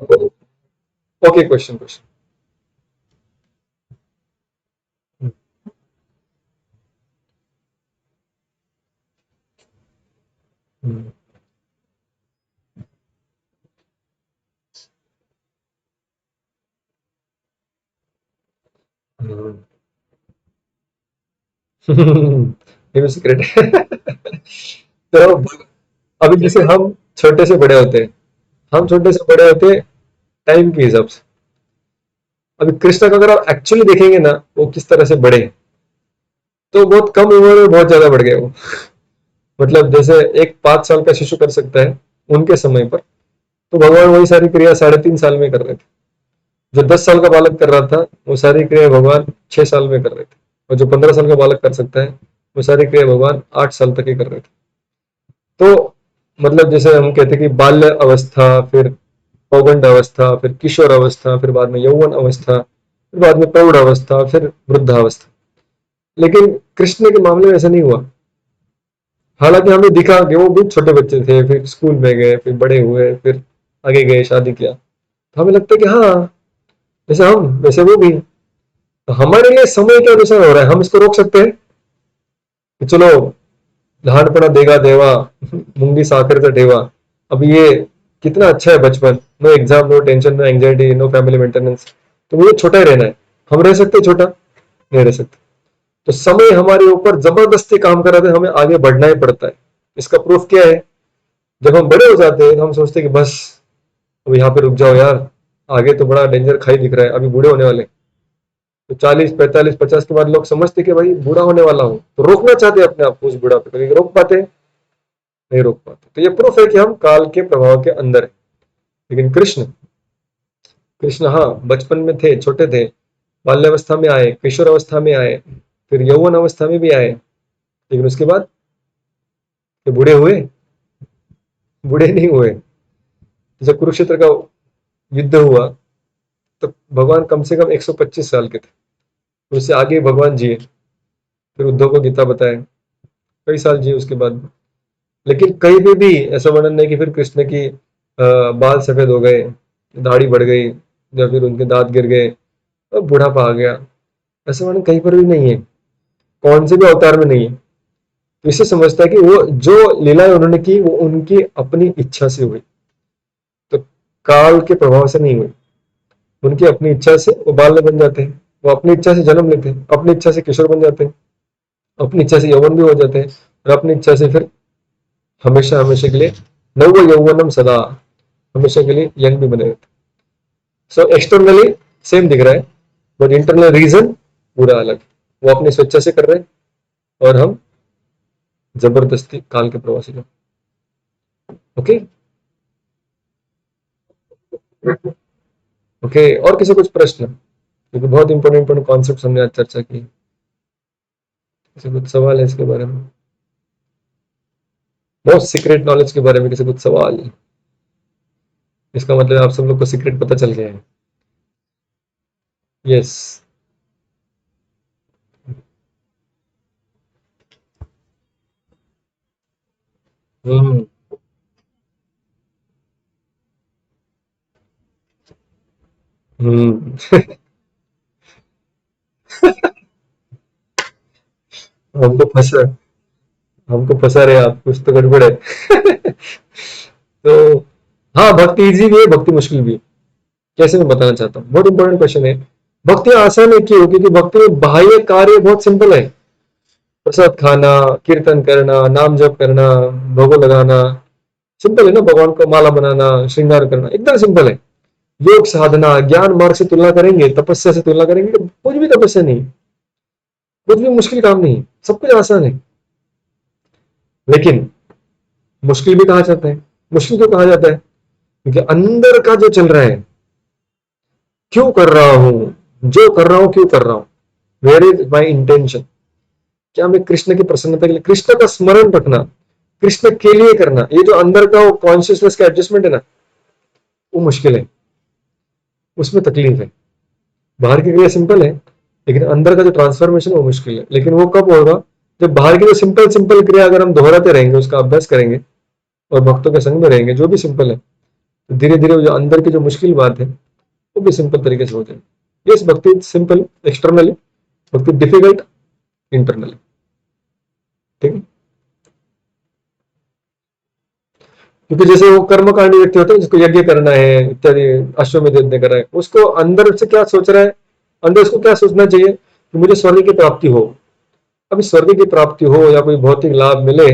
Okay, question question. ये भी सीक्रेट है। तो अभी जैसे हम छोटे से बड़े होते हैं, हम छोटे से बड़े होते हैं टाइम के हिसाब से। अभी कृष्ण का अगर आप एक्चुअली देखेंगे ना, वो किस तरह से बढ़े, तो बहुत कम उम्र में बहुत ज्यादा बढ़ गए वो। मतलब जैसे एक 5 साल का शिशु कर सकता है उनके समय पर, तो भगवान वही सारी क्रिया 3.5 साल में कर रहे थे। जो 10 साल का बालक कर रहा था, वो सारी क्रिया भगवान 6 साल में कर रहे थे। और जो 15 साल का बालक कर सकता है, वो सारी क्रिया भगवान 8 साल तक ही कर रहे थे। तो मतलब जैसे हम कहते हैं कि बाल्य अवस्था, फिर पौगंड अवस्था, फिर किशोर अवस्था, फिर बाद में यौवन अवस्था, फिर बाद में प्रौढ़ अवस्था, फिर वृद्धावस्था। लेकिन कृष्ण के मामले में ऐसा नहीं हुआ। हालांकि हमें दिखा कि वो भी छोटे बच्चे थे, फिर स्कूल में गए, फिर बड़े हुए, फिर आगे गए, शादी किया, तो हमें लगता है कि हाँ, जैसे हम वैसे वो भी। तो हमारे लिए समय के अनुसार हो रहा है, हम इसको रोक सकते हैं कि चलो लहानपना देगा देवा, मूंगी साखर का ढेवा। अब ये कितना अच्छा है बचपन, no exam, no tension, no anxiety, no family maintenance, तो मुझे छोटा ही रहना है। हम रह सकते हैं छोटा? नहीं रह सकते। तो समय हमारे ऊपर जबरदस्ती काम कर रहा है, हमें आगे बढ़ना ही पड़ता है। इसका प्रूफ क्या है? जब हम बड़े हो जाते हैं तो हम सोचते हैं कि बस अब यहाँ पे रुक जाओ यार, आगे तो बड़ा डेंजर खाई दिख रहा है, अभी बूढ़े होने वाले। तो 40, 45, 50 के बाद लोग समझते कि भाई बूढ़ा होने वाला हूँ, तो रोकना चाहते हैं अपने आप को उस बुढ़ापे को, लेकिन रोक पाते हैं? नहीं रोक पाते। तो ये प्रूफ है कि हम काल के प्रभाव के अंदर है। लेकिन कृष्ण, कृष्ण हाँ बचपन में थे, छोटे थे, बाल्यावस्था में आए, किशोर अवस्था में आए, फिर यौवन अवस्था में भी आए, लेकिन उसके बाद ये बूढ़े हुए? बूढ़े नहीं हुए। जब कुरुक्षेत्र का युद्ध हुआ, तो भगवान कम से कम 125 साल के थे। तो उससे आगे भगवान जिए, फिर उद्धव को गीता बताए, कई साल जिए उसके बाद। लेकिन कहीं पे भी ऐसा वर्णन नहीं कि फिर कृष्ण की बाल सफेद हो गए, दाढ़ी बढ़ गई, या फिर उनके दांत गिर गए और बुढ़ापा आ गया। ऐसा वर्णन कहीं पर भी नहीं है, कौन से भी अवतार में नहीं है। तो इससे समझता है कि वो जो लीलाएं उन्होंने की, वो उनकी अपनी इच्छा से हुई, तो काल के प्रभाव से नहीं हुई। उनकी अपनी इच्छा से वो बाल बन जाते हैं, वो अपनी इच्छा से जन्म लेते हैं, अपनी इच्छा से किशोर बन जाते हैं, अपनी इच्छा से यौवन भी हो जाते हैं, और अपनी इच्छा से फिर हमेशा हमेशा के लिए नव यौवनम सदा, हमेशा के लिए यंग भी बने रहते हैं। सो एक्सटर्नली सेम दिख रहा है, बट इंटरनल रीजन पूरा अलग। वो अपनी स्वेच्छा से कर रहे हैं, और हम जबरदस्ती काल के प्रवासी लोग। ओके। ओके, और किसी कुछ प्रश्न? क्योंकि बहुत इंपॉर्टेंट इंपॉर्टेंट कॉन्सेप्ट हमने आज चर्चा की। किसी कुछ सवाल है इसके बारे में? बहुत सीक्रेट नॉलेज के बारे में किसी कुछ सवाल? इसका मतलब आप सब लोग को सीक्रेट पता चल गया है। यस। हम्म। हम्म। हमको फंसा, हमको फंसा रहे आप, कुछ तो गड़बड़ है। तो हाँ, भक्ति इजी भी है, भक्ति मुश्किल भी है। कैसे, मैं बताना चाहता हूँ, बहुत इंपॉर्टेंट क्वेश्चन है। भक्ति आसान है क्यों? क्योंकि भक्ति में बाह्य कार्य बहुत सिंपल है। प्रसाद खाना, कीर्तन करना, नाम जप करना, भोग लगाना, सिंपल है ना। भगवान को माला बनाना, श्रृंगार करना, एकदम सिंपल है। योग साधना, ज्ञान मार्ग से तुलना करेंगे, तपस्या से तुलना करेंगे, तो कुछ भी तपस्या नहीं, कुछ भी मुश्किल काम नहीं, सब कुछ आसान है। लेकिन मुश्किल भी कहा जाता है। मुश्किल क्यों कहा जाता है? क्योंकि अंदर का जो चल रहा है, क्यों कर रहा हूं, जो कर रहा हूं क्यों कर रहा हूं, वेयर इज माई इंटेंशन। क्या मैं कृष्ण की प्रसन्नता के लिए, कृष्ण का स्मरण रखना, कृष्ण के लिए करना, ये जो अंदर का वो कॉन्शियसनेस का एडजस्टमेंट है ना, वो मुश्किल है, उसमें तकलीफ है। बाहर की क्रिया सिंपल है, लेकिन अंदर का जो ट्रांसफॉर्मेशन है वो मुश्किल है। लेकिन वो कब होगा? जब बाहर की जो सिंपल सिंपल क्रिया अगर हम दोहराते रहेंगे, उसका अभ्यास करेंगे, और भक्तों के संग में रहेंगे जो भी सिंपल है, तो धीरे धीरे जो अंदर की जो मुश्किल बात है, वो भी सिंपल तरीके से हो जाएगी। यस, भक्ति सिंपल एक्सटर्नली, भक्ति डिफिकल्ट इंटरनली। ठीक है। क्योंकि जैसे वो कर्मकांडी व्यक्ति होता है जिसको यज्ञ करना है इत्यादि, अश्वमेध यज्ञ कर रहा है, उसको अंदर से क्या सोच रहा है? अंदर उसको क्या सोचना चाहिए कि मुझे स्वर्ग की प्राप्ति हो। अभी स्वर्ग की प्राप्ति हो या कोई भौतिक लाभ मिले,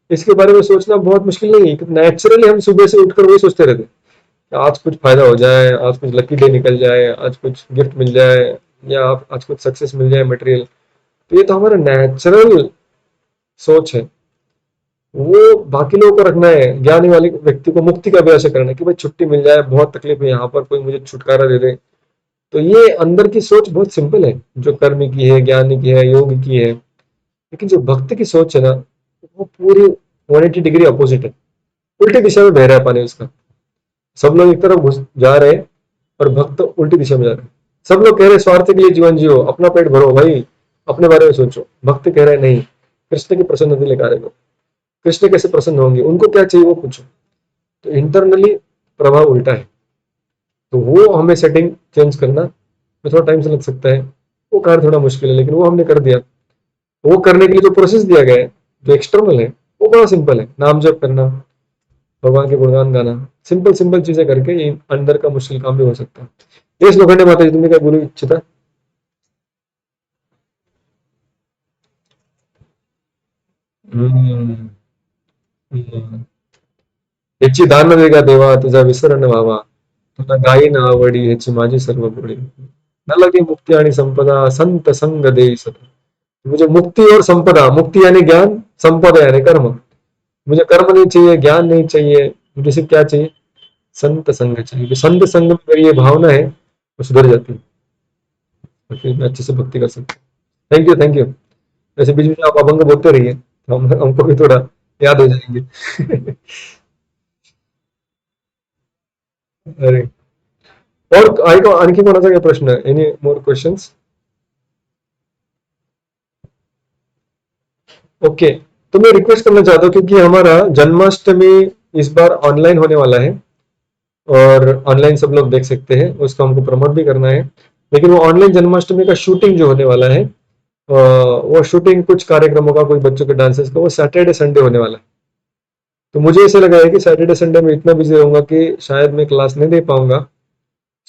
इसके बारे में सोचना बहुत मुश्किल नहीं है। नेचुरली हम सुबह से उठकर वही सोचते रहते हैं कि आज कुछ फायदा हो जाए, आज कुछ लकी डे निकल जाए, आज कुछ गिफ्ट मिल जाए, या आज कुछ सक्सेस मिल जाए मटेरियल। तो ये तो हमारा नेचुरल सोच है। वो बाकी लोगों को रखना है, ज्ञानी वाले व्यक्ति को मुक्ति का अभिलाषा करना है कि भाई छुट्टी मिल जाए, बहुत तकलीफ है यहाँ पर, कोई मुझे छुटकारा दे दे। तो ये अंदर की सोच बहुत सिंपल है, जो कर्म की है, ज्ञानी की है, योग की है। लेकिन जो भक्त की सोच है ना, वो पूरी 180 डिग्री अपोजिट है। उल्टी दिशा में बह रहा है पानी उसका। सब लोग एक तरफ घुस जा रहे हैं और भक्त उल्टी दिशा में जा रहे हैं। सब लोग कह रहे हैं स्वार्थ के लिए जीवन जियो, अपना पेट भरो भाई, अपने बारे में सोचो। भक्त कह रहे हैं नहीं, कृष्ण की प्रसन्नता लेकर आए हो। कृष्ण कैसे प्रसन्न होंगे, उनको क्या चाहिए वो पूछो। तो इंटरनली प्रभाव उल्टा है। तो वो हमें सेटिंग चेंज करना में थोड़ा टाइम से लग सकता है। वो कार्य थोड़ा मुश्किल है, लेकिन वो हमने कर दिया। वो करने के लिए जो प्रोसेस दिया गया है, जो एक्सटर्नल है, वो बड़ा सिंपल है। नाम जप करना, भगवान के गुणगान गाना, सिंपल सिंपल चीजें करके ये अंदर का मुश्किल काम भी हो सकता है। इस लोखंडे माता जी, तुम्हें क्या बोलू इच्छिता? हम्म, हम्म. याची दान वेगा देवा तुझा विसरण व्हावा, तुला गायी ना आवडी ह्याची माझी सर्व गोडी, न लगे मुक्ती आणि संपदा संत संग देई सदा. मुझे मुक्ति और संपदा, मुक्ति यानी ज्ञान, संपदा यानी कर्म। मुझे कर्म नहीं चाहिए, ज्ञान नहीं चाहिए, मुझे सिर्फ क्या चाहिए? संत संग चाहिए। तो संत संग में मेरी ये भावना है, वो सुधर जाती है और फिर मैं अच्छे से भक्ति कर सकता हूँ। Thank you, thank you. वैसे बीच में आप अभंग बोलते रहिए, तो हम हमको भी थोड़ा याद हो जाएंगे। अरे, और आणखी कोणाचा काही प्रश्न? Any more questions? ओके। तो मैं रिक्वेस्ट करना चाहता हूँ, क्योंकि हमारा जन्माष्टमी इस बार ऑनलाइन होने वाला है, और ऑनलाइन सब लोग देख सकते हैं, उसको हमको प्रमोट भी करना है। लेकिन वो ऑनलाइन जन्माष्टमी का शूटिंग जो होने वाला है, वो शूटिंग कुछ कार्यक्रमों का, कुछ बच्चों के डांसेस का, वो सैटरडे संडे होने वाला है। तो मुझे ऐसा लगा है कि सैटरडे संडे में इतना बिजी रहूंगा कि शायद मैं क्लास नहीं दे पाऊंगा।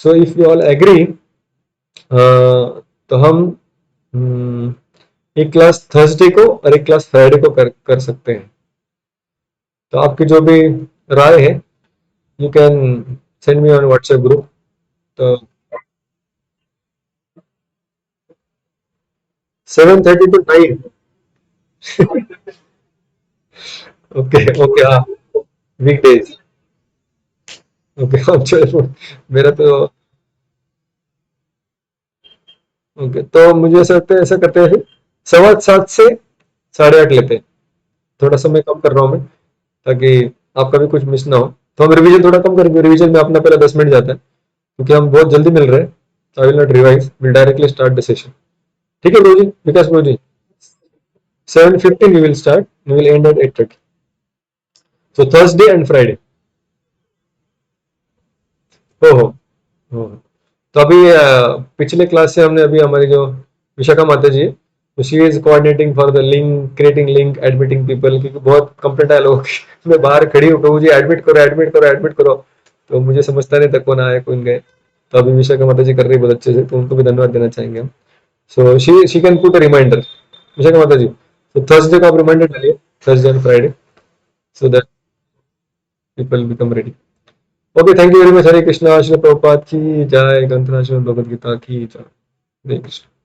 So if you all agree, तो हम हम्म, एक क्लास थर्सडे को और एक क्लास फ्राइडे को कर सकते हैं। तो आपकी जो भी राय है, you can send me on WhatsApp group. तो 7:30 to 9। ओके, ओके, हाँ, वीकडेज। ओके, हाँ, चलो। मेरा तो ओके, तो मुझे ऐसा लगता है, ऐसा करते हैं फिर 7:15 से 8:30 लेते हैं। थोड़ा समय कम कर रहा हूँ मैं, ताकि आपका भी कुछ मिस ना हो। तो हम रिवीजन थोड़ा कम करेंगे, रिवीजन में अपना पहले 10 मिनट जाता है, क्योंकि हम बहुत जल्दी मिल रहे हैं। I will not revise, will directly start the session. ठीक है bro ji, Vikas bro ji? 7:15 we will start, we will end at 8:30। So Thursday and Friday. हो हो हो। तो अभी पिछले क्लास से हमने, अभी हमारी जो विशाखा माता जी है, she is coordinating for the link, creating link, admitting people, क्योंकि बहुत कंप्लेंट आया लोगों की। मैं बाहर खड़ी हूँ, प्रभु जी एडमिट करो, एडमिट करो, एडमिट करो। तो मुझे समझता नहीं था कौन आया कौन गए। तो अभी विशाखा माता जी कर रही है बहुत अच्छे से, तो उनको भी धन्यवाद देना चाहेंगे हम। So she can put a reminder, Vishakha माता जी। तो थर्सडे को आप रिमाइंडर डालिए, Thursday and Friday, so that people become ready. Okay, thank you very much. Hare Krishna, Srila Prabhupada की जय, ग्रंथराज श्रीमद् भगवद गीता की जय। हरे कृष्ण।